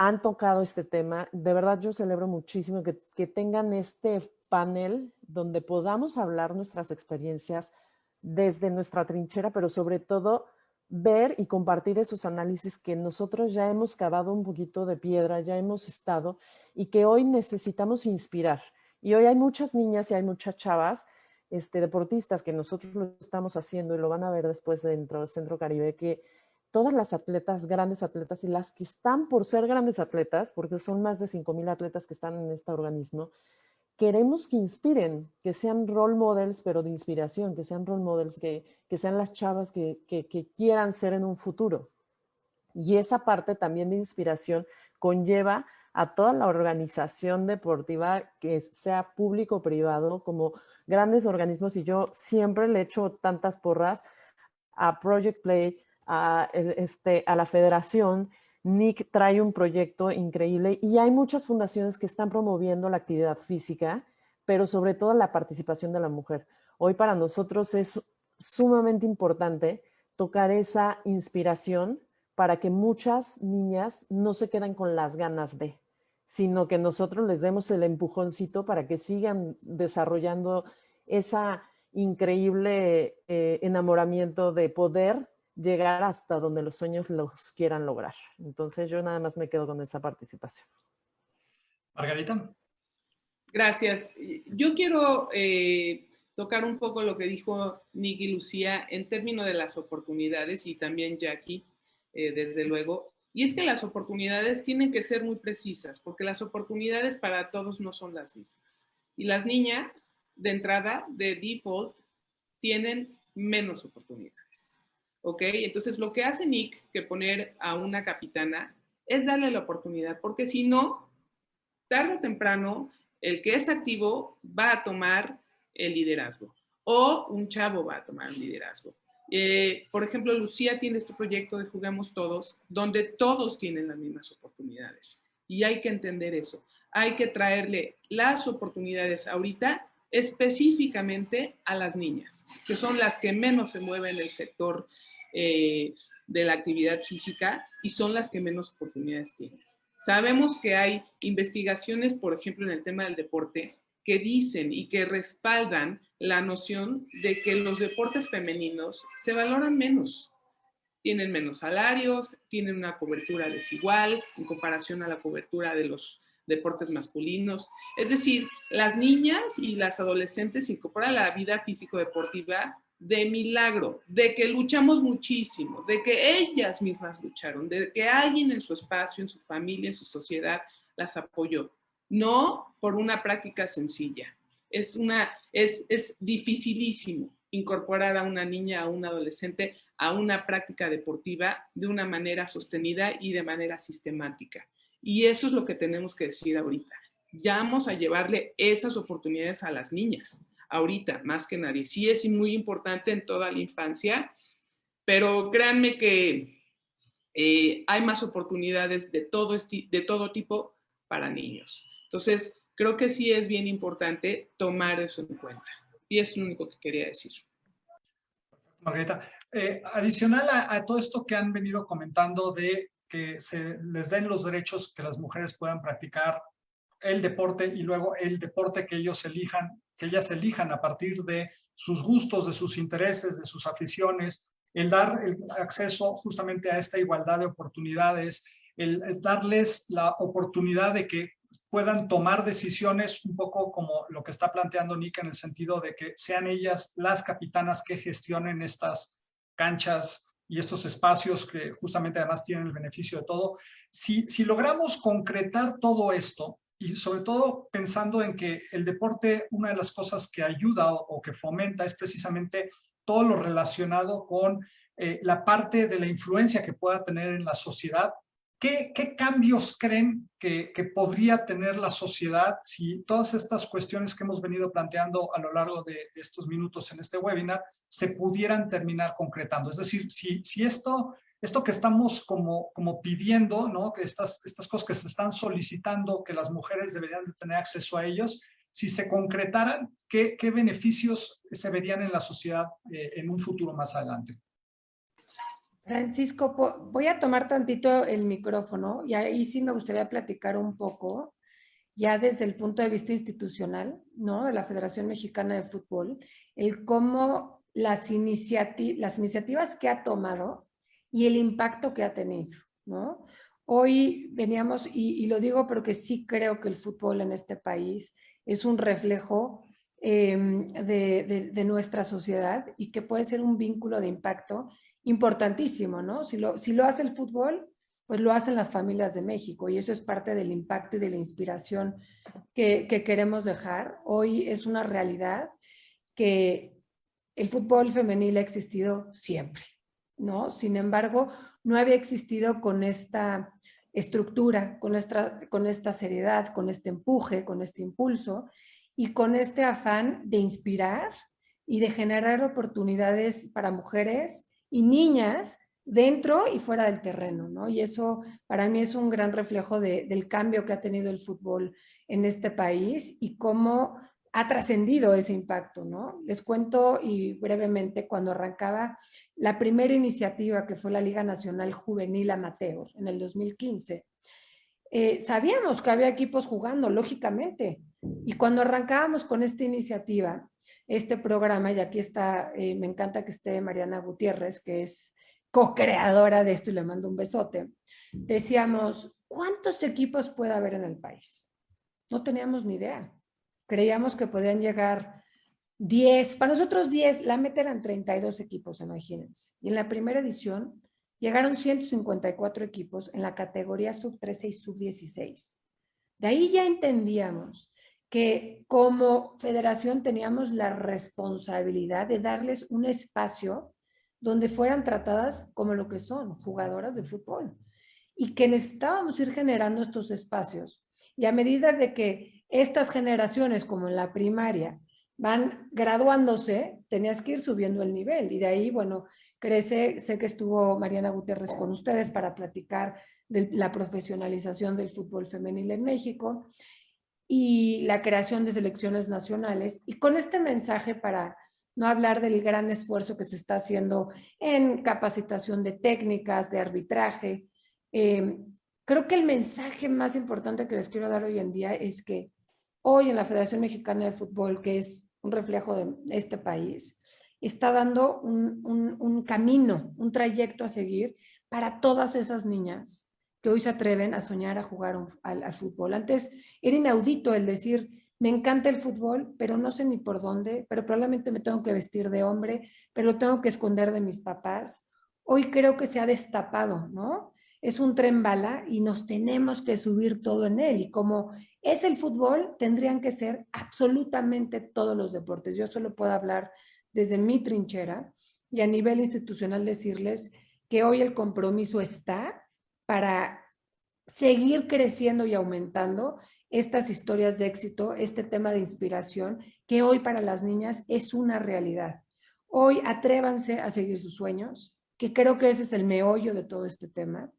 han tocado este tema. De verdad yo celebro muchísimo que tengan este panel donde podamos hablar nuestras experiencias desde nuestra trinchera, pero sobre todo ver y compartir esos análisis que nosotros ya hemos cavado un poquito de piedra, ya hemos estado y que hoy necesitamos inspirar. Y hoy hay muchas niñas y hay muchas chavas deportistas que nosotros lo estamos haciendo y lo van a ver después dentro del Centro Caribe, que todas las atletas, grandes atletas y las que están por ser grandes atletas, porque son más de 5,000 atletas que están en este organismo, queremos que inspiren, que sean role models, pero de inspiración, que sean role models, que sean las chavas que quieran ser en un futuro. Y esa parte también de inspiración conlleva a toda la organización deportiva, que sea público o privado, como grandes organismos, y yo siempre le echo tantas porras a Project Play, a la federación. Nick trae un proyecto increíble y hay muchas fundaciones que están promoviendo la actividad física, pero sobre todo la participación de la mujer. Hoy para nosotros es sumamente importante tocar esa inspiración para que muchas niñas no se queden con las ganas de, sino que nosotros les demos el empujoncito para que sigan desarrollando esa increíble enamoramiento de poder llegar hasta donde los sueños los quieran lograr. Entonces yo nada más me quedo con esa participación. Margarita. Gracias. Yo quiero tocar un poco lo que dijo Nick y Lucía en términos de las oportunidades y también Jackie, desde luego. Y es que las oportunidades tienen que ser muy precisas, porque las oportunidades para todos no son las mismas. Y las niñas, de entrada, de default, tienen menos oportunidades. ¿Ok? Entonces, lo que hace Nick, que poner a una capitana, es darle la oportunidad, porque si no, tarde o temprano, el que es activo va a tomar el liderazgo, o un chavo va a tomar el liderazgo. Por ejemplo, Lucía tiene este proyecto de Juguemos Todos, donde todos tienen las mismas oportunidades, y hay que entender eso. Hay que traerle las oportunidades ahorita específicamente a las niñas, que son las que menos se mueven en el sector de la actividad física y son las que menos oportunidades tienen. Sabemos que hay investigaciones, por ejemplo, en el tema del deporte, que dicen y que respaldan la noción de que los deportes femeninos se valoran menos. Tienen menos salarios, tienen una cobertura desigual en comparación a la cobertura de los deportes masculinos. Es decir, las niñas y las adolescentes se incorporan a la vida físico-deportiva de milagro, de que luchamos muchísimo, de que ellas mismas lucharon, de que alguien en su espacio, en su familia, en su sociedad las apoyó. No por una práctica sencilla. Es dificilísimo incorporar a una niña, a un adolescente, a una práctica deportiva de una manera sostenida y de manera sistemática. Y eso es lo que tenemos que decir ahorita. Ya vamos a llevarle esas oportunidades a las niñas, ahorita, más que nadie. Sí es muy importante en toda la infancia, pero créanme que hay más oportunidades de todo tipo para niños. Entonces, creo que sí es bien importante tomar eso en cuenta. Y es lo único que quería decir. Margarita, adicional a todo esto que han venido comentando de que se les den los derechos que las mujeres puedan practicar el deporte y luego el deporte que ellos elijan, que ellas elijan a partir de sus gustos, de sus intereses, de sus aficiones, el dar el acceso justamente a esta igualdad de oportunidades, el darles la oportunidad de que puedan tomar decisiones un poco como lo que está planteando Nick, en el sentido de que sean ellas las capitanas que gestionen estas canchas y estos espacios que justamente además tienen el beneficio de todo. Si logramos concretar todo esto, y sobre todo pensando en que el deporte, una de las cosas que ayuda o que fomenta es precisamente todo lo relacionado con la parte de la influencia que pueda tener en la sociedad, ¿Qué cambios creen que podría tener la sociedad si todas estas cuestiones que hemos venido planteando a lo largo de estos minutos en este webinar se pudieran terminar concretando? Es decir, si esto que estamos como pidiendo, ¿no? Que estas cosas que se están solicitando, que las mujeres deberían de tener acceso a ellos, si se concretaran, ¿qué beneficios se verían en la sociedad en un futuro más adelante? Francisco, voy a tomar tantito el micrófono y ahí sí me gustaría platicar un poco, ya desde el punto de vista institucional, ¿no? De la Federación Mexicana de Fútbol, el cómo las iniciativas que ha tomado y el impacto que ha tenido, ¿no? Hoy veníamos, y lo digo porque sí creo que el fútbol en este país es un reflejo de nuestra sociedad y que puede ser un vínculo de impacto importantísimo, ¿no? Si lo hace el fútbol, pues lo hacen las familias de México y eso es parte del impacto y de la inspiración que queremos dejar. Hoy es una realidad que el fútbol femenil ha existido siempre, ¿no? Sin embargo, no había existido con esta estructura, con esta seriedad, con este empuje, con este impulso y con este afán de inspirar y de generar oportunidades para mujeres y niñas dentro y fuera del terreno, ¿no? Y eso para mí es un gran reflejo del cambio que ha tenido el fútbol en este país y cómo ha trascendido ese impacto, ¿no? Les cuento y brevemente cuando arrancaba la primera iniciativa que fue la Liga Nacional Juvenil Amateur en el 2015. Sabíamos que había equipos jugando, lógicamente, y cuando arrancábamos con esta iniciativa, este programa, y aquí está, me encanta que esté Mariana Gutiérrez, que es co-creadora de esto y le mando un besote, decíamos, ¿cuántos equipos puede haber en el país? No teníamos ni idea. Creíamos que podían llegar 10, para nosotros 10, la meta eran 32 equipos, imagínense. Y en la primera edición llegaron 154 equipos en la categoría sub-13 y sub-16. De ahí ya entendíamos que como federación teníamos la responsabilidad de darles un espacio donde fueran tratadas como lo que son, jugadoras de fútbol. Y que necesitábamos ir generando estos espacios. Y a medida de que estas generaciones, como en la primaria, van graduándose, tenías que ir subiendo el nivel. Y de ahí, bueno, sé que estuvo Mariana Gutiérrez con ustedes para platicar de la profesionalización del fútbol femenil en México y la creación de selecciones nacionales. Y con este mensaje para no hablar del gran esfuerzo que se está haciendo en capacitación de técnicas, de arbitraje. Creo que el mensaje más importante que les quiero dar hoy en día es que hoy en la Federación Mexicana de Fútbol, que es un reflejo de este país, está dando un camino, un trayecto a seguir para todas esas niñas que hoy se atreven a soñar a jugar al fútbol. Antes era inaudito el decir, me encanta el fútbol, pero no sé ni por dónde, pero probablemente me tengo que vestir de hombre, pero lo tengo que esconder de mis papás. Hoy creo que se ha destapado, ¿no? Es un tren bala y nos tenemos que subir todo en él. Y como es el fútbol, tendrían que ser absolutamente todos los deportes. Yo solo puedo hablar desde mi trinchera y a nivel institucional decirles que hoy el compromiso está para seguir creciendo y aumentando estas historias de éxito, este tema de inspiración, que hoy para las niñas es una realidad. Hoy atrévanse a seguir sus sueños, que creo que ese es el meollo de todo este tema,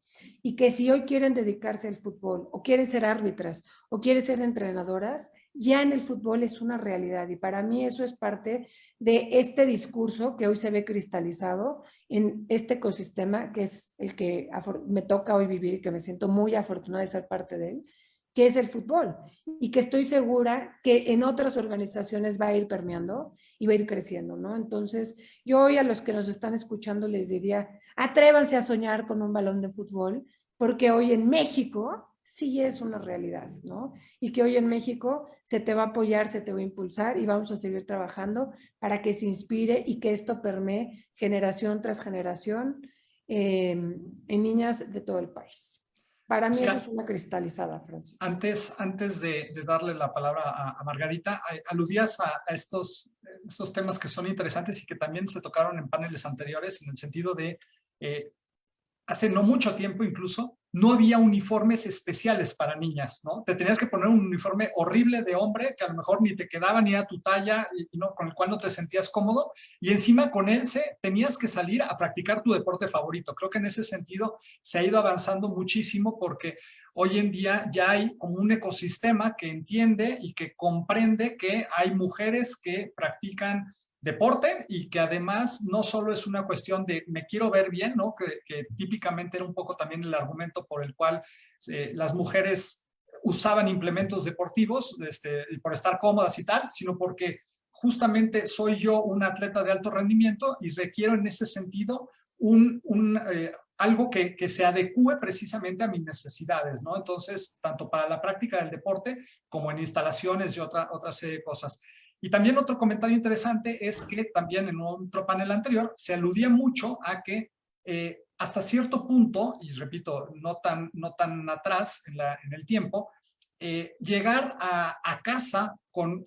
y que si hoy quieren dedicarse al fútbol, o quieren ser árbitras, o quieren ser entrenadoras, ya en el fútbol es una realidad, y para mí eso es parte de este discurso que hoy se ve cristalizado en este ecosistema, que es el que me toca hoy vivir, y que me siento muy afortunada de ser parte de él, que es el fútbol, y que estoy segura que en otras organizaciones va a ir permeando y va a ir creciendo, ¿no? Entonces, yo hoy a los que nos están escuchando les diría, atrévanse a soñar con un balón de fútbol, porque hoy en México sí es una realidad, ¿no? Y que hoy en México se te va a apoyar, se te va a impulsar y vamos a seguir trabajando para que se inspire y que esto permee generación tras generación en niñas de todo el país. Para mí eso es una cristalizada, Francisco. Antes de darle la palabra a Margarita, aludías a estos temas que son interesantes y que también se tocaron en paneles anteriores, en el sentido de, hace no mucho tiempo incluso, no había uniformes especiales para niñas, ¿no? Te tenías que poner un uniforme horrible de hombre que a lo mejor ni te quedaba ni a tu talla y no, con el cual no te sentías cómodo, y encima con él tenías que salir a practicar tu deporte favorito. Creo que en ese sentido se ha ido avanzando muchísimo porque hoy en día ya hay como un ecosistema que entiende y que comprende que hay mujeres que practican deporte y que además no solo es una cuestión de me quiero ver bien, ¿no? Que típicamente era un poco también el argumento por el cual las mujeres usaban implementos deportivos por estar cómodas y tal, sino porque justamente soy yo un atleta de alto rendimiento y requiero en ese sentido algo que se adecue precisamente a mis necesidades, ¿no? Entonces, tanto para la práctica del deporte como en instalaciones y otras cosas. Y también otro comentario interesante es que también en otro panel anterior se aludía mucho a que hasta cierto punto, y repito, no tan atrás en el tiempo, llegar a casa con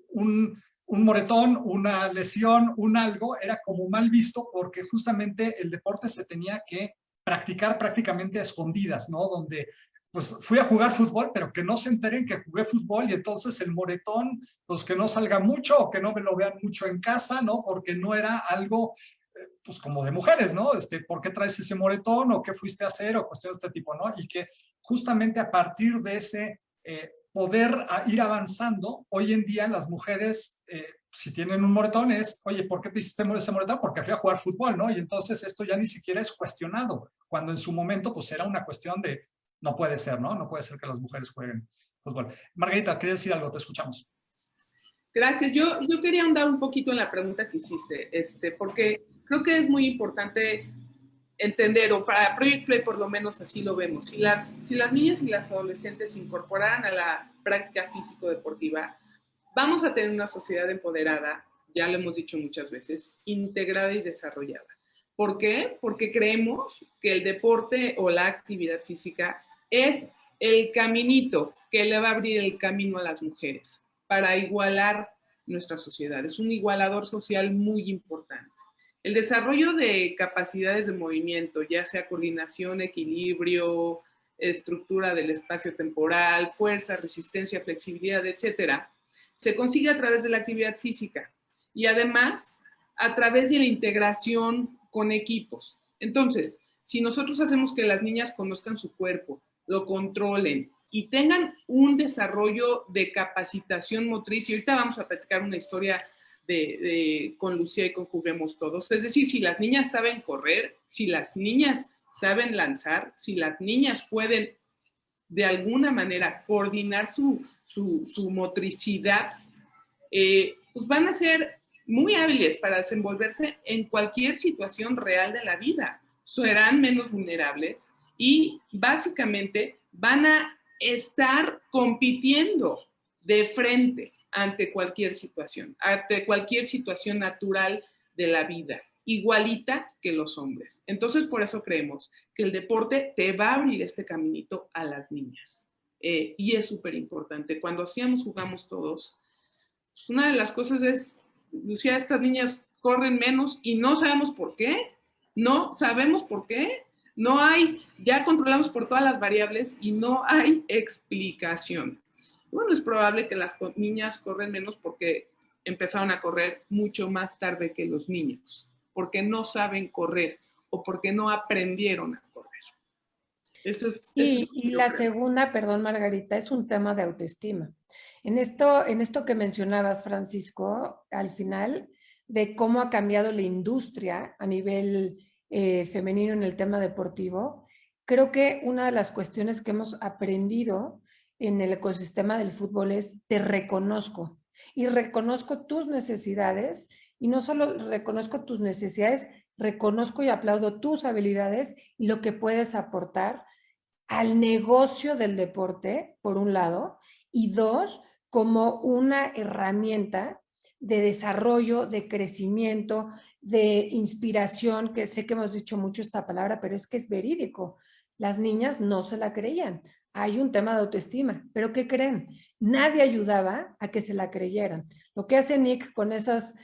un moretón, una lesión, un algo, era como mal visto porque justamente el deporte se tenía que practicar prácticamente a escondidas, ¿no? Donde pues fui a jugar fútbol, pero que no se enteren que jugué fútbol y entonces el moretón, pues que no salga mucho o que no me lo vean mucho en casa, ¿no? Porque no era algo, pues como de mujeres, ¿no? ¿Por qué traes ese moretón o qué fuiste a hacer o cuestiones de este tipo, ¿no? Y que justamente a partir de ese poder ir avanzando, hoy en día las mujeres, si tienen un moretón es, oye, ¿por qué te hiciste ese moretón? Porque fui a jugar fútbol, ¿no? Y entonces esto ya ni siquiera es cuestionado, cuando en su momento pues era una cuestión de no puede ser, ¿no? No puede ser que las mujeres jueguen fútbol. Margarita, ¿querías decir algo? Te escuchamos. Gracias. Yo quería ahondar un poquito en la pregunta que hiciste, porque creo que es muy importante entender, o para Project Play por lo menos así lo vemos. Si las niñas y las adolescentes se incorporaran a la práctica físico-deportiva, vamos a tener una sociedad empoderada, ya lo hemos dicho muchas veces, integrada y desarrollada. ¿Por qué? Porque creemos que el deporte o la actividad física es el caminito que le va a abrir el camino a las mujeres para igualar nuestra sociedad. Es un igualador social muy importante. El desarrollo de capacidades de movimiento, ya sea coordinación, equilibrio, estructura del espacio temporal, fuerza, resistencia, flexibilidad, etcétera, se consigue a través de la actividad física y además a través de la integración con equipos. Entonces, si nosotros hacemos que las niñas conozcan su cuerpo, lo controlen y tengan un desarrollo de capacitación motriz, y ahorita vamos a platicar una historia con Lucía y con Juguemos Todos, es decir, si las niñas saben correr, si las niñas saben lanzar, si las niñas pueden de alguna manera coordinar su motricidad, pues van a ser muy hábiles para desenvolverse en cualquier situación real de la vida. Serán menos vulnerables y básicamente van a estar compitiendo de frente ante cualquier situación natural de la vida, igualita que los hombres. Entonces, por eso creemos que el deporte te va a abrir este caminito a las niñas. Y es súper importante. Cuando jugamos todos, pues una de las cosas es, Lucía, estas niñas corren menos y no sabemos por qué. No sabemos por qué. No hay, ya controlamos por todas las variables y no hay explicación. Bueno, es probable que las niñas corren menos porque empezaron a correr mucho más tarde que los niños, porque no saben correr o porque no aprendieron a correr. Y la segunda, perdón Margarita, es un tema de autoestima. En esto que mencionabas, Francisco, al final, de cómo ha cambiado la industria a nivel femenino en el tema deportivo, creo que una de las cuestiones que hemos aprendido en el ecosistema del fútbol es te reconozco y reconozco tus necesidades y no solo reconozco tus necesidades, reconozco y aplaudo tus habilidades y lo que puedes aportar al negocio del deporte, por un lado, y dos, como una herramienta de desarrollo, de crecimiento, de inspiración, que sé que hemos dicho mucho esta palabra, pero es que es verídico. Las niñas no se la creían. Hay un tema de autoestima, pero ¿qué creen? Nadie ayudaba a que se la creyeran. Lo que hace Nick con esas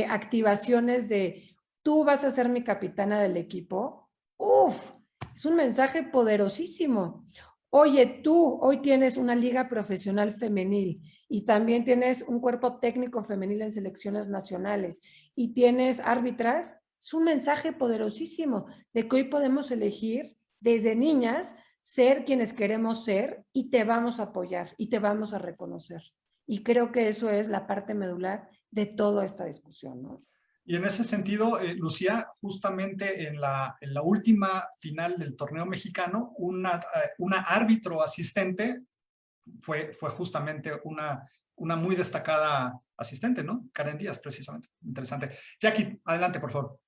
activaciones de tú vas a ser mi capitana del equipo, ¡uf! Es un mensaje poderosísimo. Oye, tú hoy tienes una liga profesional femenil y también tienes un cuerpo técnico femenil en selecciones nacionales y tienes árbitras. Es un mensaje poderosísimo de que hoy podemos elegir desde niñas ser quienes queremos ser y te vamos a apoyar y te vamos a reconocer. Y creo que eso es la parte medular de toda esta discusión, ¿no? Y en ese sentido, Lucía, justamente en la última final del torneo mexicano, una árbitro asistente fue justamente una muy destacada asistente, ¿no? Karen Díaz, precisamente. Interesante. Jackie, adelante, por favor.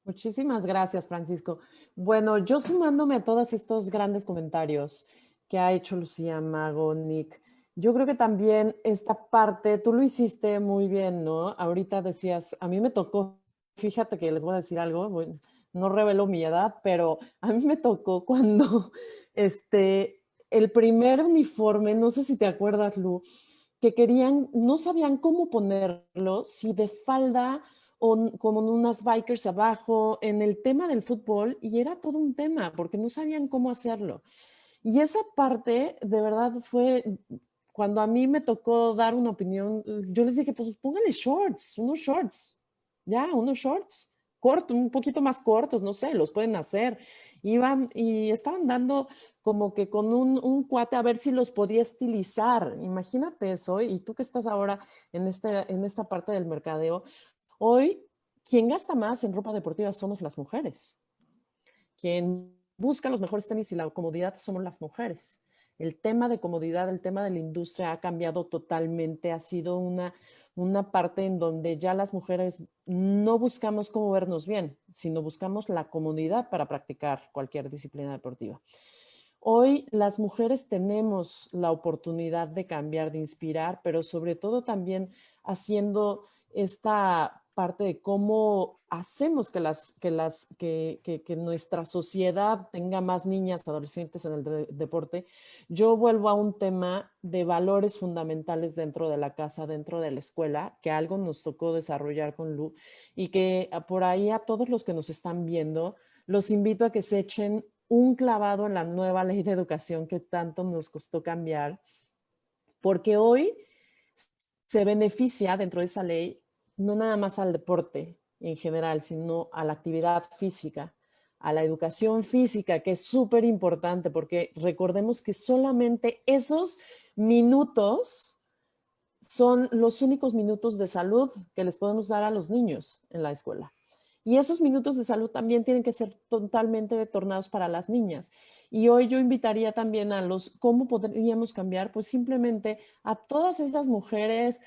Muchísimas gracias, Francisco. Bueno, yo sumándome a todos estos grandes comentarios que ha hecho Lucía, Mago, Nick, yo creo que también esta parte, tú lo hiciste muy bien, ¿no? Ahorita decías, a mí me tocó, fíjate que les voy a decir algo, bueno, no revelo mi edad, pero a mí me tocó cuando el primer uniforme, no sé si te acuerdas, Lu, que querían, no sabían cómo ponerlo, si de falda o como unas bikers abajo, en el tema del fútbol, y era todo un tema, porque no sabían cómo hacerlo. Y esa parte, de verdad, fue, cuando a mí me tocó dar una opinión, yo les dije, pues pónganle shorts, unos shorts, ya, unos shorts, cortos, un poquito más cortos, no sé, los pueden hacer. Iban y estaban dando como que con un cuate a ver si los podía estilizar. Imagínate eso, y tú que estás ahora en esta parte del mercadeo, hoy, quien gasta más en ropa deportiva somos las mujeres. Quien busca los mejores tenis y la comodidad somos las mujeres. El tema de comodidad, el tema de la industria ha cambiado totalmente. Ha sido una parte en donde ya las mujeres no buscamos cómo vernos bien, sino buscamos la comodidad para practicar cualquier disciplina deportiva. Hoy las mujeres tenemos la oportunidad de cambiar, de inspirar, pero sobre todo también haciendo esta parte de cómo hacemos que nuestra sociedad tenga más niñas, adolescentes en el deporte. Yo vuelvo a un tema de valores fundamentales dentro de la casa, dentro de la escuela, que algo nos tocó desarrollar con Lu, y que por ahí a todos los que nos están viendo, los invito a que se echen un clavado en la nueva ley de educación que tanto nos costó cambiar, porque hoy se beneficia dentro de esa ley no nada más al deporte en general, sino a la actividad física, a la educación física, que es súper importante, porque recordemos que solamente esos minutos son los únicos minutos de salud que les podemos dar a los niños en la escuela. Y esos minutos de salud también tienen que ser totalmente detornados para las niñas. Y hoy yo invitaría también a los, ¿cómo podríamos cambiar? Pues simplemente a todas esas mujeres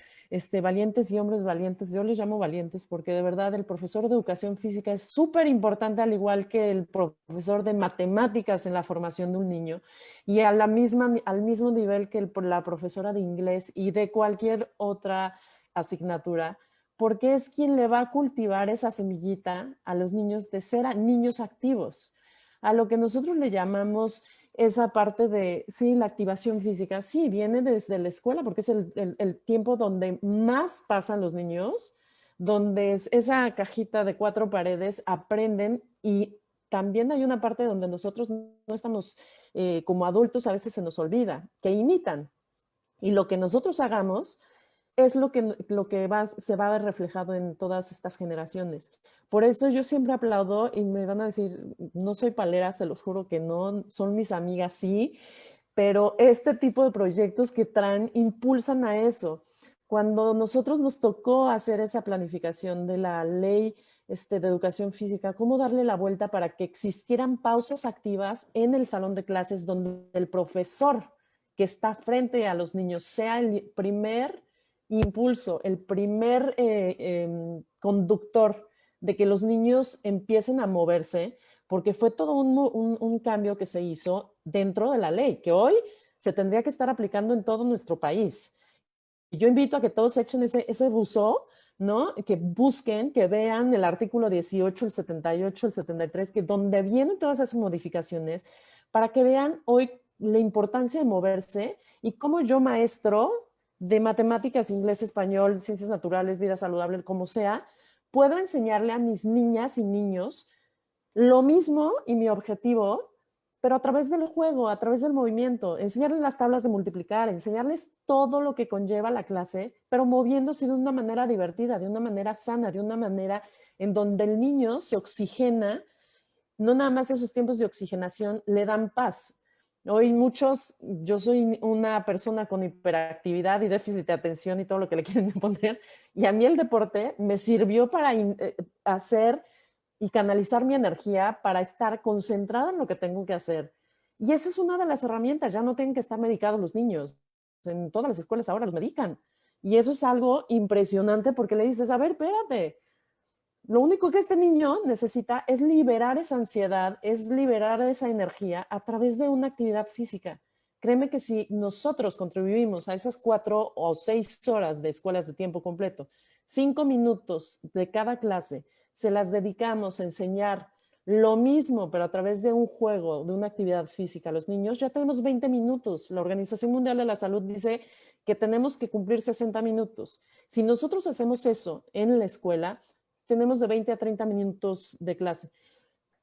valientes y hombres valientes, yo les llamo valientes porque de verdad el profesor de educación física es súper importante, al igual que el profesor de matemáticas en la formación de un niño, y al mismo nivel que la profesora de inglés y de cualquier otra asignatura, porque es quien le va a cultivar esa semillita a los niños de ser niños activos, a lo que nosotros le llamamos esa parte de, sí, la activación física, sí, viene desde la escuela porque es el tiempo donde más pasan los niños, donde es esa cajita de 4 paredes aprenden, y también hay una parte donde nosotros no estamos, como adultos a veces se nos olvida, que imitan. Y lo que nosotros hagamos es lo que se va a ver reflejado en todas estas generaciones. Por eso yo siempre aplaudo, y me van a decir, no soy palera, se los juro que no, son mis amigas, sí, pero este tipo de proyectos que traen, impulsan a eso. Cuando nosotros nos tocó hacer esa planificación de la ley de educación física, cómo darle la vuelta para que existieran pausas activas en el salón de clases donde el profesor que está frente a los niños sea el primer impulso, el primer conductor de que los niños empiecen a moverse, porque fue todo un cambio que se hizo dentro de la ley, que hoy se tendría que estar aplicando en todo nuestro país. Y yo invito a que todos echen ese buzo, ¿no? Que busquen, que vean el artículo 18, el 78, el 73, que donde vienen todas esas modificaciones, para que vean hoy la importancia de moverse y cómo yo, maestro de matemáticas, inglés, español, ciencias naturales, vida saludable, como sea, puedo enseñarle a mis niñas y niños Lo mismo y mi objetivo, pero a través del juego, a través del movimiento, enseñarles las tablas de multiplicar, enseñarles todo lo que conlleva la clase, pero moviéndose de una manera divertida, de una manera sana, de una manera en donde el niño se oxigena. No nada más esos tiempos de oxigenación le dan paz. Hoy yo soy una persona con hiperactividad y déficit de atención y todo lo que le quieren poner, y a mí el deporte me sirvió para hacer y canalizar mi energía para estar concentrada en lo que tengo que hacer. Y esa es una de las herramientas, ya no tienen que estar medicados los niños. En todas las escuelas ahora los medican. Y eso es algo impresionante porque le dices, a ver, espérate, lo único que este niño necesita es liberar esa ansiedad, es liberar esa energía a través de una actividad física. Créeme que si nosotros contribuimos a esas 4 o 6 horas de escuelas de tiempo completo, 5 minutos de cada clase, se las dedicamos a enseñar lo mismo, pero a través de un juego, de una actividad física a los niños, ya tenemos 20 minutos. La Organización Mundial de la Salud dice que tenemos que cumplir 60 minutos. Si nosotros hacemos eso en la escuela, tenemos de 20 a 30 minutos de clase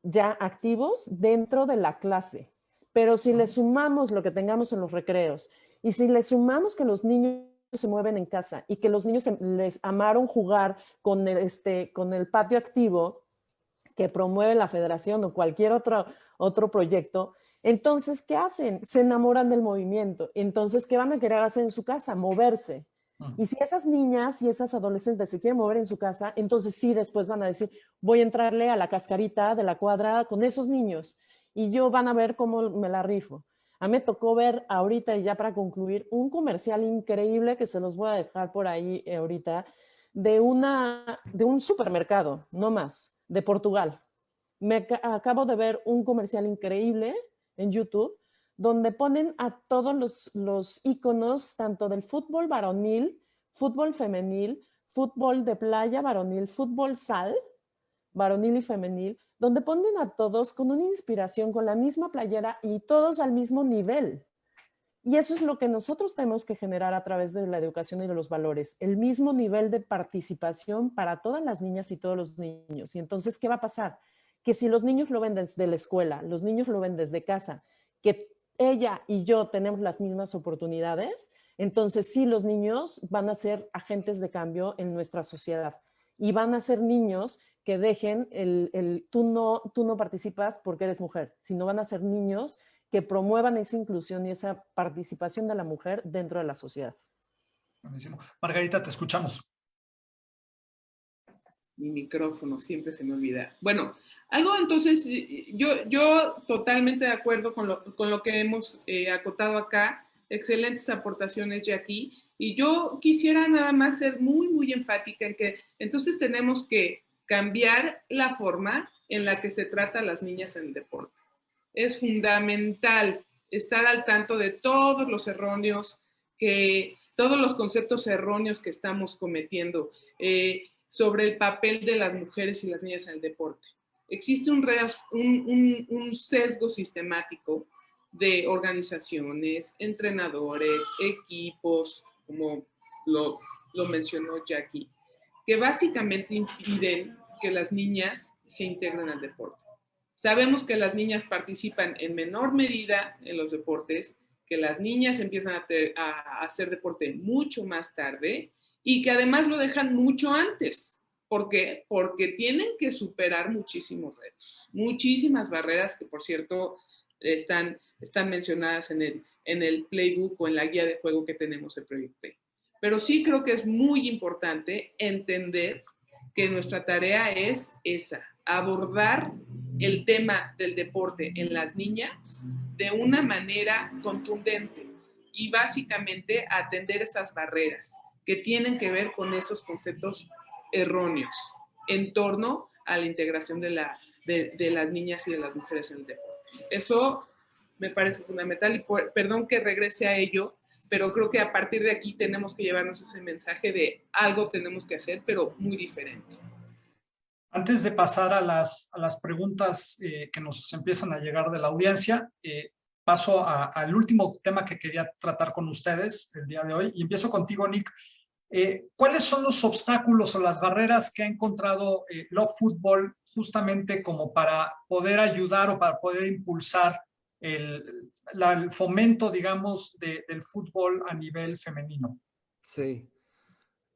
ya activos dentro de la clase. Pero si le sumamos lo que tengamos en los recreos y si le sumamos que los niños se mueven en casa y que los niños les amaron jugar con el patio activo que promueve la federación o cualquier otro proyecto, entonces, ¿qué hacen? Se enamoran del movimiento. Entonces, ¿qué van a querer hacer en su casa? Moverse. Y si esas niñas y esas adolescentes se quieren mover en su casa, entonces sí, después van a decir, voy a entrarle a la cascarita de la cuadra con esos niños y yo van a ver cómo me la rifo. A mí me tocó ver ahorita, y ya para concluir, un comercial increíble que se los voy a dejar por ahí ahorita, de un supermercado, no más, de Portugal. Acabo de ver un comercial increíble en YouTube donde ponen a todos los íconos, tanto del fútbol varonil, fútbol femenil, fútbol de playa varonil, fútbol sal, varonil y femenil, donde ponen a todos con una inspiración, con la misma playera y todos al mismo nivel. Y eso es lo que nosotros tenemos que generar a través de la educación y de los valores, el mismo nivel de participación para todas las niñas y todos los niños. Y entonces, ¿qué va a pasar? Que si los niños lo ven desde la escuela, los niños lo ven desde casa, que ella y yo tenemos las mismas oportunidades, entonces sí, los niños van a ser agentes de cambio en nuestra sociedad y van a ser niños que dejen tú no participas porque eres mujer, sino van a ser niños que promuevan esa inclusión y esa participación de la mujer dentro de la sociedad. Buenísimo. Margarita, te escuchamos. Mi micrófono, siempre se me olvida. Bueno, algo entonces, yo totalmente de acuerdo con lo que hemos acotado acá. Excelentes aportaciones, Jackie. Y yo quisiera nada más ser muy, muy enfática en que entonces tenemos que cambiar la forma en la que se trata a las niñas en el deporte. Es fundamental estar al tanto de todos los todos los conceptos erróneos que estamos cometiendo sobre el papel de las mujeres y las niñas en el deporte. Existe un sesgo sistemático de organizaciones, entrenadores, equipos, como lo mencionó Jackie, que básicamente impiden que las niñas se integren al deporte. Sabemos que las niñas participan en menor medida en los deportes, que las niñas empiezan a hacer deporte mucho más tarde y que además lo dejan mucho antes. ¿Por qué? Porque tienen que superar muchísimos retos, muchísimas barreras que, por cierto, están mencionadas en el playbook o en la guía de juego que tenemos en Project Play. Pero sí creo que es muy importante entender que nuestra tarea es esa, abordar el tema del deporte en las niñas de una manera contundente y básicamente atender esas barreras que tienen que ver con esos conceptos erróneos en torno a la integración de las niñas y de las mujeres en el deporte. Eso me parece fundamental y perdón que regrese a ello, pero creo que a partir de aquí tenemos que llevarnos ese mensaje de algo tenemos que hacer, pero muy diferente. Antes de pasar a las preguntas que nos empiezan a llegar de la audiencia, paso al último tema que quería tratar con ustedes el día de hoy y empiezo contigo, Nick. ¿Cuáles son los obstáculos o las barreras que ha encontrado Love Football justamente como para poder ayudar o para poder impulsar el fomento, digamos, del fútbol a nivel femenino? Sí.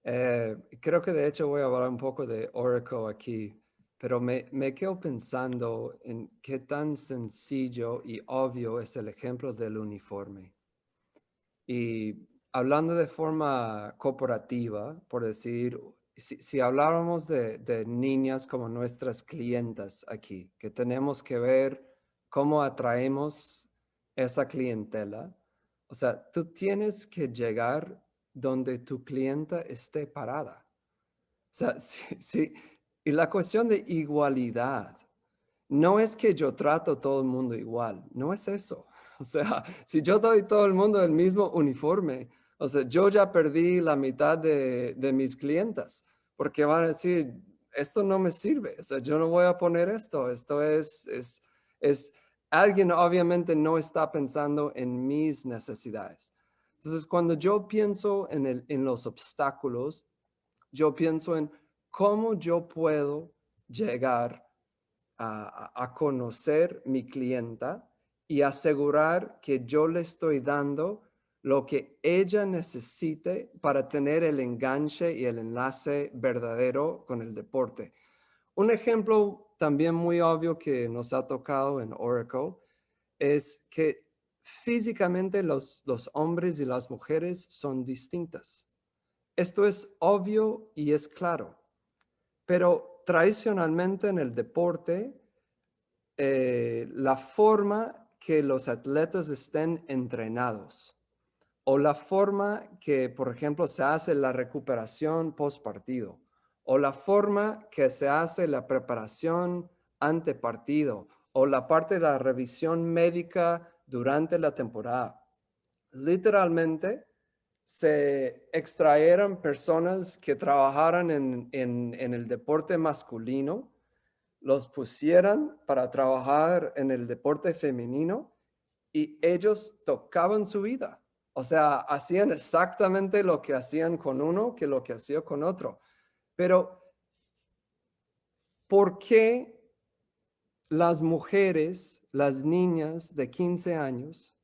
Creo que de hecho voy a hablar un poco de Oracle aquí, pero me quedo pensando en qué tan sencillo y obvio es el ejemplo del uniforme. Y hablando de forma corporativa, por decir, si habláramos de niñas como nuestras clientas aquí, que tenemos que ver cómo atraemos esa clientela, o sea, tú tienes que llegar donde tu clienta esté parada. O sea, y la cuestión de igualdad no es que yo trato a todo el mundo igual, no es eso. O sea, si yo doy a todo el mundo el mismo uniforme, o sea, yo ya perdí la mitad de mis clientas, porque van a decir, esto no me sirve, o sea, yo no voy a poner esto, alguien obviamente no está pensando en mis necesidades. Entonces, cuando yo pienso en los obstáculos, yo pienso en cómo yo puedo llegar a conocer mi clienta y asegurar que yo le estoy dando lo que ella necesite para tener el enganche y el enlace verdadero con el deporte. Un ejemplo también muy obvio que nos ha tocado en Oracle es que físicamente los hombres y las mujeres son distintas. Esto es obvio y es claro, pero tradicionalmente en el deporte, la forma que los atletas estén entrenados o la forma que, por ejemplo, se hace la recuperación post partido o la forma que se hace la preparación ante partido o la parte de la revisión médica durante la temporada. Literalmente se extrayeron personas que trabajaran en el deporte masculino, los pusieran para trabajar en el deporte femenino y ellos tocaban su vida. O sea, hacían exactamente lo que hacían con uno que lo que hacían con otro. Pero, ¿por qué las mujeres, las niñas de 15 años,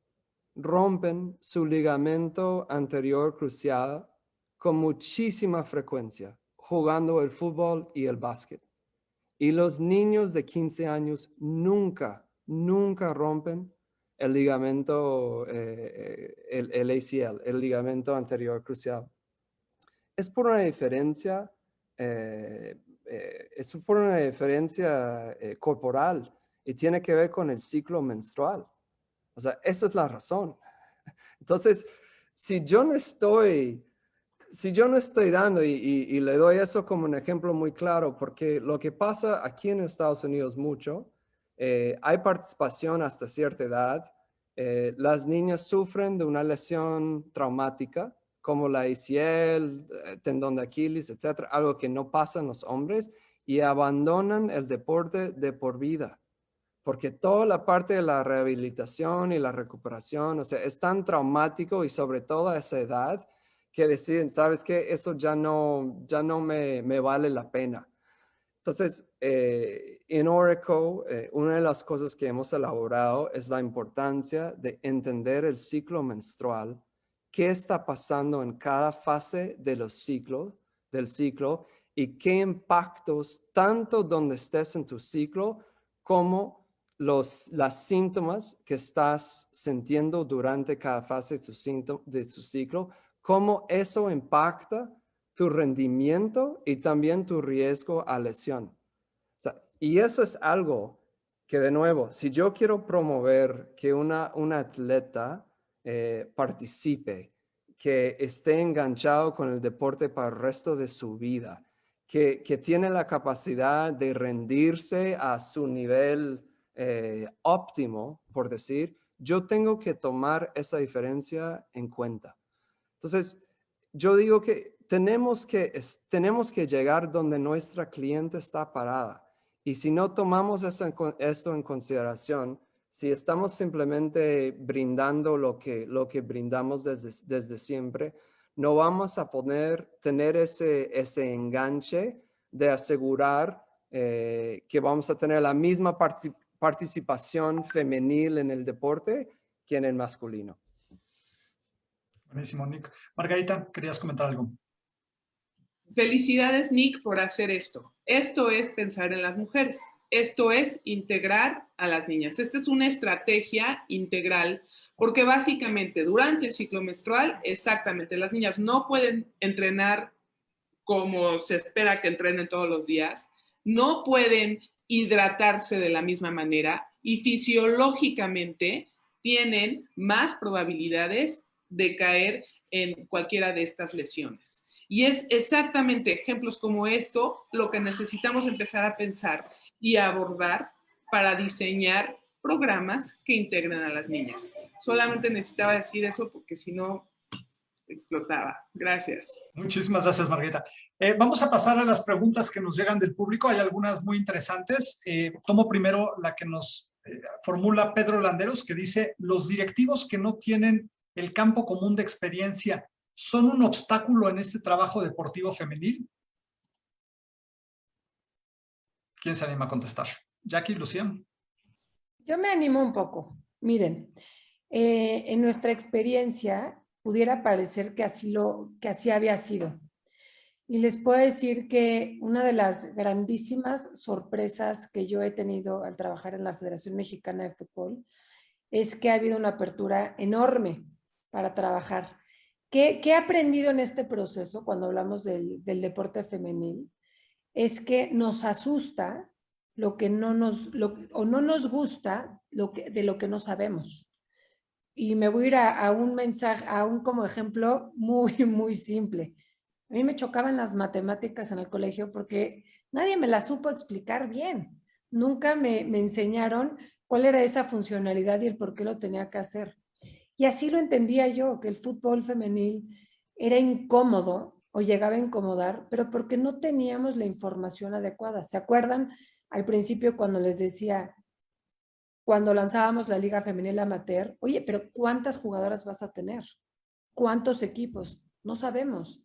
rompen su ligamento anterior cruciado con muchísima frecuencia jugando el fútbol y el básquet? Y los niños de 15 años nunca rompen el ligamento, el ACL, el ligamento anterior cruciado. Es por una diferencia, corporal y tiene que ver con el ciclo menstrual. O sea, esa es la razón. Entonces, si yo no estoy dando, y le doy eso como un ejemplo muy claro, porque lo que pasa aquí en Estados Unidos mucho, hay participación hasta cierta edad. Las niñas sufren de una lesión traumática, como la ACL, tendón de Aquiles, etcétera, algo que no pasa en los hombres, y abandonan el deporte de por vida. Porque toda la parte de la rehabilitación y la recuperación, o sea, es tan traumático y sobre todo a esa edad que deciden, ¿sabes qué? Eso ya no me vale la pena. Entonces, en Oracle, una de las cosas que hemos elaborado es la importancia de entender el ciclo menstrual, qué está pasando en cada fase de del ciclo y qué impactos, tanto donde estés en tu ciclo como las síntomas que estás sintiendo durante cada fase de tu ciclo, cómo eso impacta tu rendimiento y también tu riesgo a lesión. O sea, y eso es algo que, de nuevo, si yo quiero promover que una atleta participe, que esté enganchado con el deporte para el resto de su vida, que tiene la capacidad de rendirse a su nivel óptimo, por decir, yo tengo que tomar esa diferencia en cuenta. Entonces, yo digo que tenemos que llegar donde nuestra cliente está parada. Y si no tomamos esto en consideración, si estamos simplemente brindando lo que brindamos desde siempre, no vamos a tener ese enganche de asegurar que vamos a tener la misma participación femenil en el deporte que en el masculino. Buenísimo, Nick. Margarita, ¿querías comentar algo? Felicidades, Nick, por hacer esto. Esto es pensar en las mujeres. Esto es integrar a las niñas. Esta es una estrategia integral porque básicamente durante el ciclo menstrual, exactamente, las niñas no pueden entrenar como se espera que entrenen todos los días, no pueden hidratarse de la misma manera y fisiológicamente tienen más probabilidades de caer en cualquiera de estas lesiones. Y es exactamente ejemplos como esto lo que necesitamos empezar a pensar y a abordar para diseñar programas que integren a las niñas. Solamente necesitaba decir eso porque si no, explotaba. Gracias. Muchísimas gracias, Margarita. Vamos a pasar a las preguntas que nos llegan del público. Hay algunas muy interesantes. Tomo primero la que nos formula Pedro Landeros, que dice, los directivos que no tienen el campo común de experiencia, ¿son un obstáculo en este trabajo deportivo femenil? ¿Quién se anima a contestar? Jackie, Lucía. Yo me animo un poco. Miren, en nuestra experiencia pudiera parecer que así había sido. Y les puedo decir que una de las grandísimas sorpresas que yo he tenido al trabajar en la Federación Mexicana de Fútbol es que ha habido una apertura enorme para trabajar. ¿Qué he aprendido en este proceso cuando hablamos del deporte femenil? Es que nos asusta lo que no nos, o no nos gusta de lo que no sabemos. Y me voy a ir a un mensaje, a un como ejemplo muy, muy simple. A mí me chocaban las matemáticas en el colegio porque nadie me las supo explicar bien. Nunca me enseñaron cuál era esa funcionalidad y el por qué lo tenía que hacer. Y así lo entendía yo, que el fútbol femenil era incómodo o llegaba a incomodar, pero porque no teníamos la información adecuada. ¿Se acuerdan al principio cuando les decía, cuando lanzábamos la Liga Femenil Amateur, oye, pero ¿cuántas jugadoras vas a tener? ¿Cuántos equipos? No sabemos.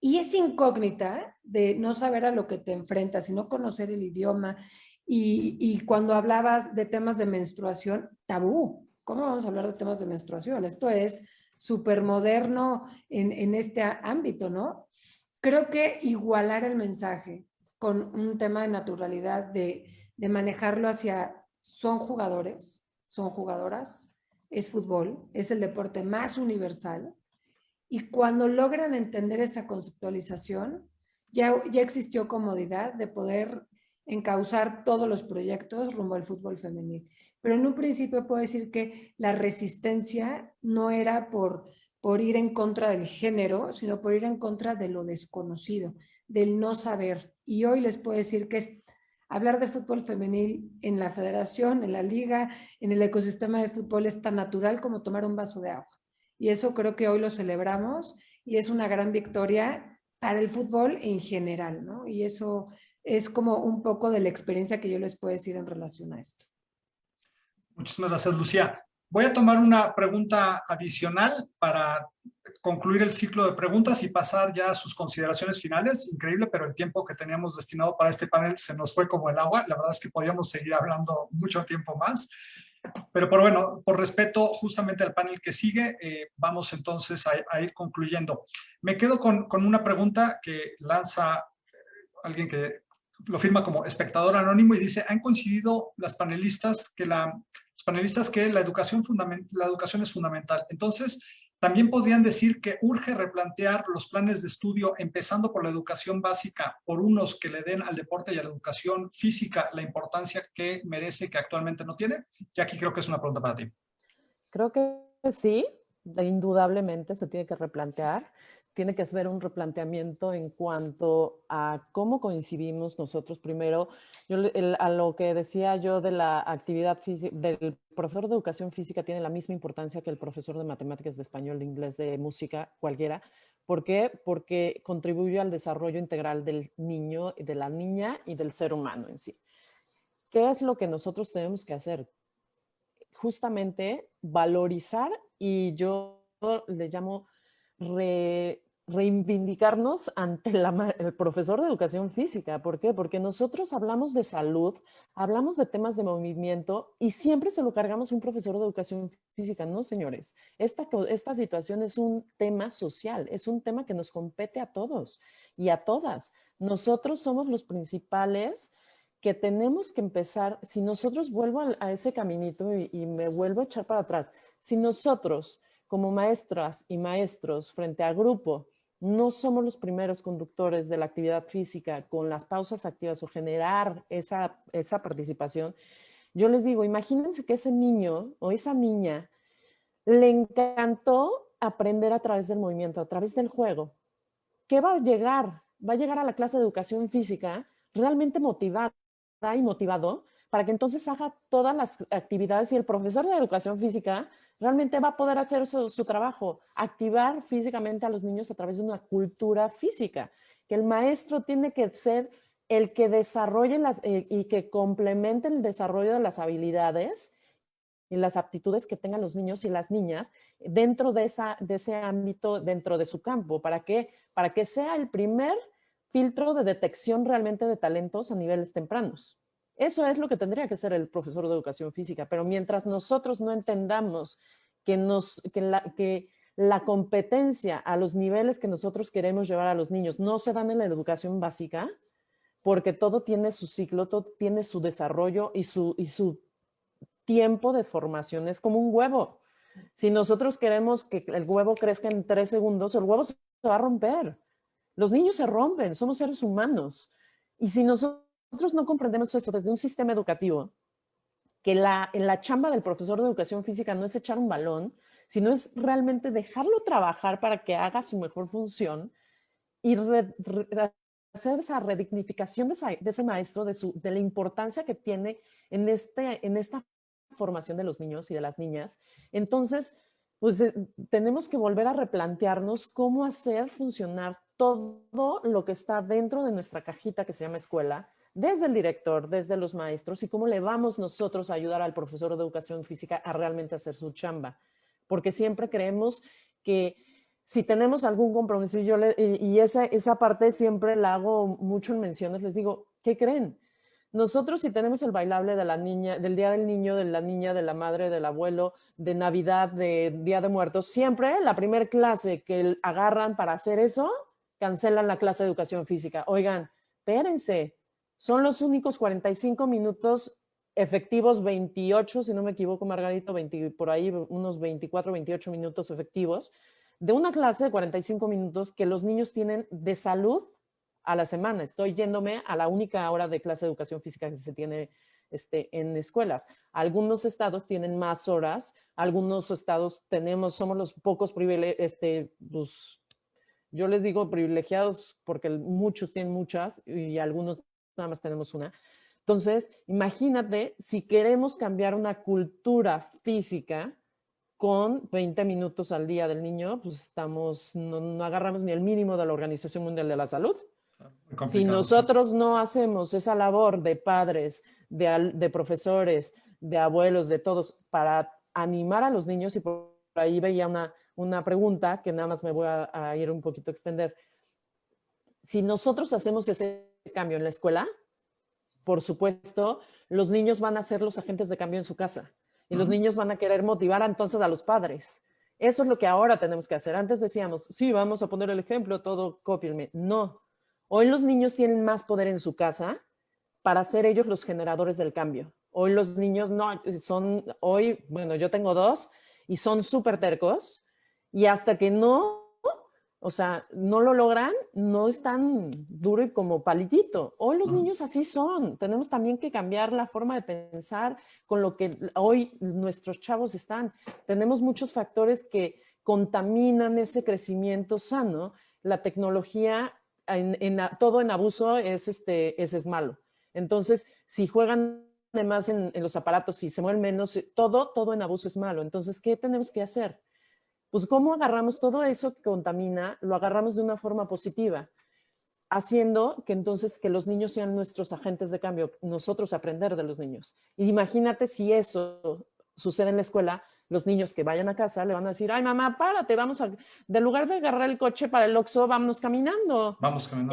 Y es incógnita de no saber a lo que te enfrentas y no conocer el idioma. Y cuando hablabas de temas de menstruación, tabú. ¿Cómo vamos a hablar de temas de menstruación? Esto es súper moderno en este ámbito, ¿no? Creo que igualar el mensaje con un tema de naturalidad, de manejarlo hacia son jugadores, son jugadoras, es fútbol, es el deporte más universal. Y cuando logran entender esa conceptualización, ya existió comodidad de poder encauzar todos los proyectos rumbo al fútbol femenil. Pero en un principio puedo decir que la resistencia no era por ir en contra del género, sino por ir en contra de lo desconocido, del no saber. Y hoy les puedo decir que hablar de fútbol femenil en la federación, en la liga, en el ecosistema de fútbol es tan natural como tomar un vaso de agua. Y eso creo que hoy lo celebramos y es una gran victoria para el fútbol en general, ¿no? Y eso es como un poco de la experiencia que yo les puedo decir en relación a esto. Muchísimas gracias, Lucía. Voy a tomar una pregunta adicional para concluir el ciclo de preguntas y pasar ya a sus consideraciones finales. Increíble, pero el tiempo que teníamos destinado para este panel se nos fue como el agua. La verdad es que podíamos seguir hablando mucho tiempo más. Pero bueno, por respeto justamente al panel que sigue, vamos entonces a ir concluyendo. Me quedo con una pregunta que lanza alguien que lo firma como espectador anónimo y dice, ¿han coincidido las panelistas que la educación es fundamental? Entonces, también podrían decir que urge replantear los planes de estudio, empezando por la educación básica, por unos que le den al deporte y a la educación física la importancia que merece, que actualmente no tiene. Y aquí creo que es una pregunta para ti. Creo que sí, indudablemente se tiene que replantear. Tiene que haber un replanteamiento en cuanto a cómo coincidimos nosotros. Primero, a lo que decía yo de la actividad física, del profesor de educación física tiene la misma importancia que el profesor de matemáticas, de español, de inglés, de música, cualquiera. ¿Por qué? Porque contribuye al desarrollo integral del niño, de la niña y del ser humano en sí. ¿Qué es lo que nosotros tenemos que hacer? Justamente valorizar, y yo le llamo reivindicarnos ante el profesor de educación física. ¿Por qué? Porque nosotros hablamos de salud, hablamos de temas de movimiento y siempre se lo cargamos a un profesor de educación física. No, señores, esta situación es un tema social, es un tema que nos compete a todos y a todas. Nosotros somos los principales que tenemos que empezar. Si nosotros vuelvo a ese caminito y me vuelvo a echar para atrás, si nosotros como maestras y maestros frente al grupo no somos los primeros conductores de la actividad física con las pausas activas o generar esa participación, yo les digo, imagínense que ese niño o esa niña le encantó aprender a través del movimiento, a través del juego. ¿Qué va a llegar? Va a llegar a la clase de educación física realmente motivada y motivado para que entonces haga todas las actividades y el profesor de educación física realmente va a poder hacer su trabajo, activar físicamente a los niños a través de una cultura física, que el maestro tiene que ser el que desarrolle y que complemente el desarrollo de las habilidades y las aptitudes que tengan los niños y las niñas dentro de ese ámbito, dentro de su campo. ¿Para qué? Para que sea el primer filtro de detección realmente de talentos a niveles tempranos. Eso es lo que tendría que ser el profesor de educación física, pero mientras nosotros no entendamos que la competencia a los niveles que nosotros queremos llevar a los niños no se dan en la educación básica, porque todo tiene su ciclo, todo tiene su desarrollo y su tiempo de formación. Es como un huevo. Si nosotros queremos que el huevo crezca en 3 segundos, el huevo se va a romper. Los niños se rompen, somos seres humanos. Y si nosotros no comprendemos eso desde un sistema educativo, que en la chamba del profesor de educación física no es echar un balón, sino es realmente dejarlo trabajar para que haga su mejor función y hacer esa redignificación de ese maestro, de la importancia que tiene en esta formación de los niños y de las niñas. Entonces, pues tenemos que volver a replantearnos cómo hacer funcionar todo lo que está dentro de nuestra cajita que se llama escuela, desde el director, desde los maestros, y cómo le vamos nosotros a ayudar al profesor de educación física a realmente hacer su chamba. Porque siempre creemos que si tenemos algún compromiso, y esa parte siempre la hago mucho en menciones, les digo, ¿qué creen? Nosotros si tenemos el bailable de la niña, del Día del Niño, de la niña, de la madre, del abuelo, de Navidad, de Día de Muertos, siempre la primera clase que agarran para hacer eso, cancelan la clase de educación física. Oigan, espérense, son los únicos 45 minutos efectivos, 28, si no me equivoco, Margarito, 20, por ahí unos 24, 28 minutos efectivos, de una clase de 45 minutos que los niños tienen de salud a la semana. Estoy yéndome a la única hora de clase de educación física que se tiene en escuelas. Algunos estados tienen más horas, algunos estados somos los pocos pues, yo les digo privilegiados porque muchos tienen muchas y algunos nada más tenemos una. Entonces, imagínate si queremos cambiar una cultura física con 20 minutos al día del niño, pues no agarramos ni el mínimo de la Organización Mundial de la Salud. Si nosotros no hacemos esa labor de padres, de profesores, de abuelos, de todos, para animar a los niños, y por ahí veía una pregunta que nada más me voy a ir un poquito a extender. Si nosotros hacemos ese cambio en la escuela, por supuesto, los niños van a ser los agentes de cambio en su casa y los niños van a querer motivar entonces a los padres. Eso es lo que ahora tenemos que hacer. Antes decíamos, sí, vamos a poner el ejemplo, todo cópienme. No. Hoy los niños tienen más poder en su casa para ser ellos los generadores del cambio. Hoy los niños bueno, yo tengo 2 y son súper tercos y hasta que no lo logran, no es tan duro y como palitito. Hoy los niños así son. Tenemos también que cambiar la forma de pensar con lo que hoy nuestros chavos están. Tenemos muchos factores que contaminan ese crecimiento sano. La tecnología, todo en abuso es malo. Entonces, si juegan más en los aparatos, si se mueven menos, todo en abuso es malo. Entonces, ¿qué tenemos que hacer? Pues cómo agarramos todo eso que contamina, lo agarramos de una forma positiva, haciendo que entonces que los niños sean nuestros agentes de cambio, nosotros aprender de los niños. Y imagínate si eso sucede en la escuela, los niños que vayan a casa le van a decir, ay mamá, párate, del lugar de agarrar el coche para el Oxxo, vámonos caminando. Vamos caminando.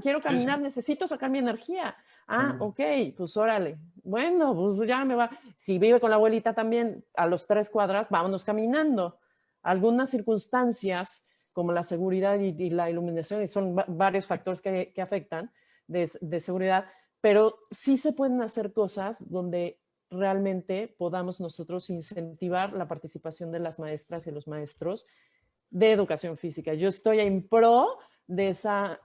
Quiero Sí, caminar, sí. necesito sacar mi energía. Ah, Sí. ok, pues órale. Bueno, pues ya me va. Si vive con la abuelita también, a los 3 cuadras, vámonos caminando. Algunas circunstancias, como la seguridad y la iluminación, y son varios factores que afectan de seguridad, pero sí se pueden hacer cosas donde realmente podamos nosotros incentivar la participación de las maestras y los maestros de educación física. Yo estoy en pro de esa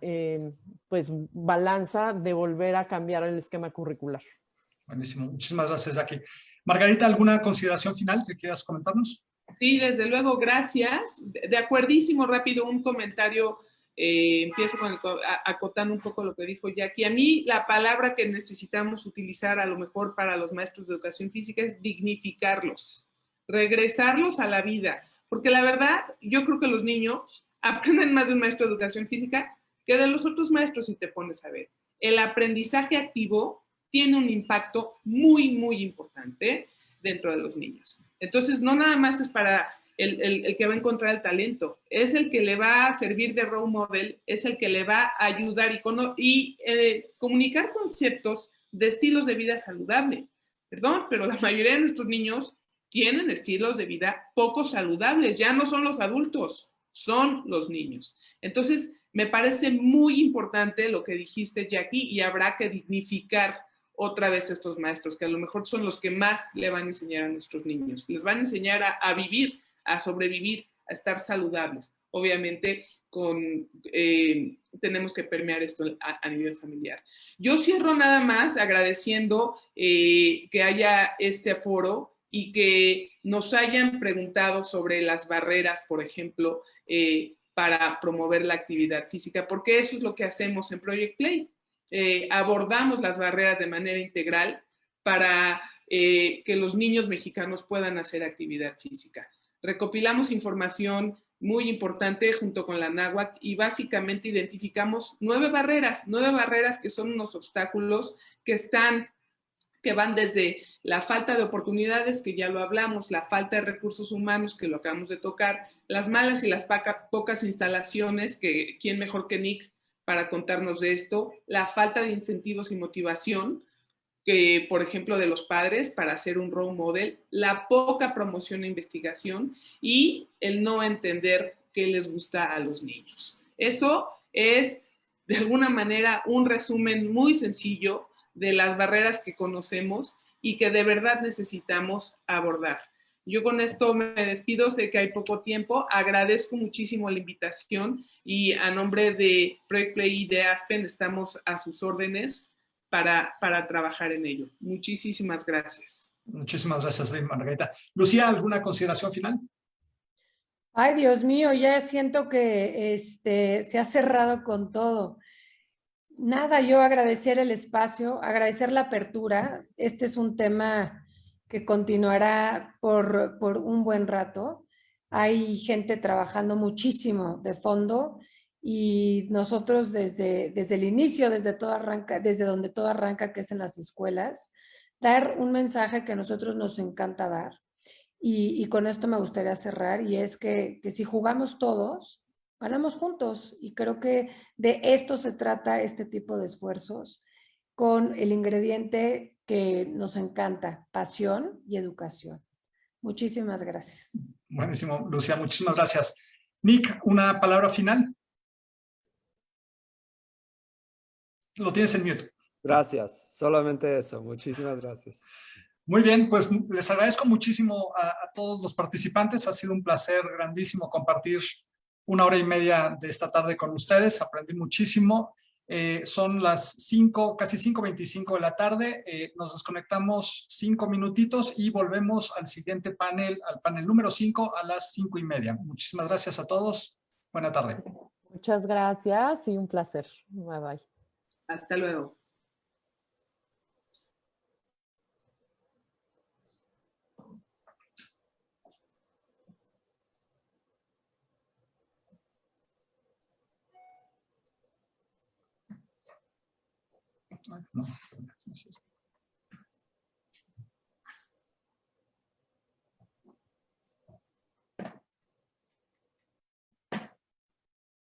pues, balanza de volver a cambiar el esquema curricular. Buenísimo. Muchísimas gracias, Jackie. Margarita, ¿alguna consideración final que quieras comentarnos? Sí, desde luego, gracias. De acuerdísimo, rápido, un comentario. Empiezo acotando un poco lo que dijo Jackie. A mí la palabra que necesitamos utilizar a lo mejor para los maestros de educación física es dignificarlos, regresarlos a la vida. Porque la verdad, yo creo que los niños aprenden más de un maestro de educación física que de los otros maestros, si te pones a ver. El aprendizaje activo tiene un impacto muy, muy importante dentro de los niños. Entonces, no nada más es para el que va a encontrar el talento, es el que le va a servir de role model, es el que le va a ayudar y comunicar conceptos de estilos de vida saludable. Perdón, pero la mayoría de nuestros niños tienen estilos de vida poco saludables, ya no son los adultos, son los niños. Entonces, me parece muy importante lo que dijiste, Jackie, y habrá que dignificar otra vez estos maestros, que a lo mejor son los que más le van a enseñar a nuestros niños. Les van a enseñar a vivir, a sobrevivir, a estar saludables. Obviamente, tenemos que permear esto a nivel familiar. Yo cierro nada más agradeciendo que haya este foro y que nos hayan preguntado sobre las barreras, por ejemplo, para promover la actividad física, porque eso es lo que hacemos en Project Play. Abordamos las barreras de manera integral para que los niños mexicanos puedan hacer actividad física. Recopilamos información muy importante junto con la NAWAC y básicamente identificamos 9 barreras que son unos obstáculos que van desde la falta de oportunidades, que ya lo hablamos, la falta de recursos humanos, que lo acabamos de tocar, las malas y las pocas instalaciones, que quién mejor que Nick para contarnos de esto, la falta de incentivos y motivación, que, por ejemplo, de los padres para hacer un role model, la poca promoción e investigación y el no entender qué les gusta a los niños. Eso es, de alguna manera, un resumen muy sencillo de las barreras que conocemos y que de verdad necesitamos abordar. Yo con esto me despido, sé que hay poco tiempo, agradezco muchísimo la invitación y a nombre de Project Play y de Aspen estamos a sus órdenes para trabajar en ello. Muchísimas gracias. Muchísimas gracias, Margarita. Lucía, ¿alguna consideración final? Ay, Dios mío, ya siento que se ha cerrado con todo. Nada, yo agradecer el espacio, agradecer la apertura. Este es un tema que continuará por un buen rato. Hay gente trabajando muchísimo de fondo y nosotros desde el inicio, desde donde todo arranca, que es en las escuelas, dar un mensaje que a nosotros nos encanta dar. Y con esto me gustaría cerrar, y es que si jugamos todos, ganamos juntos. Y creo que de esto se trata este tipo de esfuerzos, con el ingrediente que nos encanta, pasión y educación. Muchísimas gracias. Buenísimo, Lucía, muchísimas gracias. Nick, ¿una palabra final? Lo tienes en mute. Gracias, solamente eso. Muchísimas gracias. Muy bien, pues les agradezco muchísimo a todos los participantes. Ha sido un placer grandísimo compartir 1 hora y media de esta tarde con ustedes. Aprendí muchísimo. Son las 5, casi 5:25 de la tarde. Nos desconectamos 5 minutitos y volvemos al siguiente panel, al panel número 5 a las 5:30. Muchísimas gracias a todos. Buena tarde. Muchas gracias y un placer. Bye bye. Hasta luego. No, no es esto.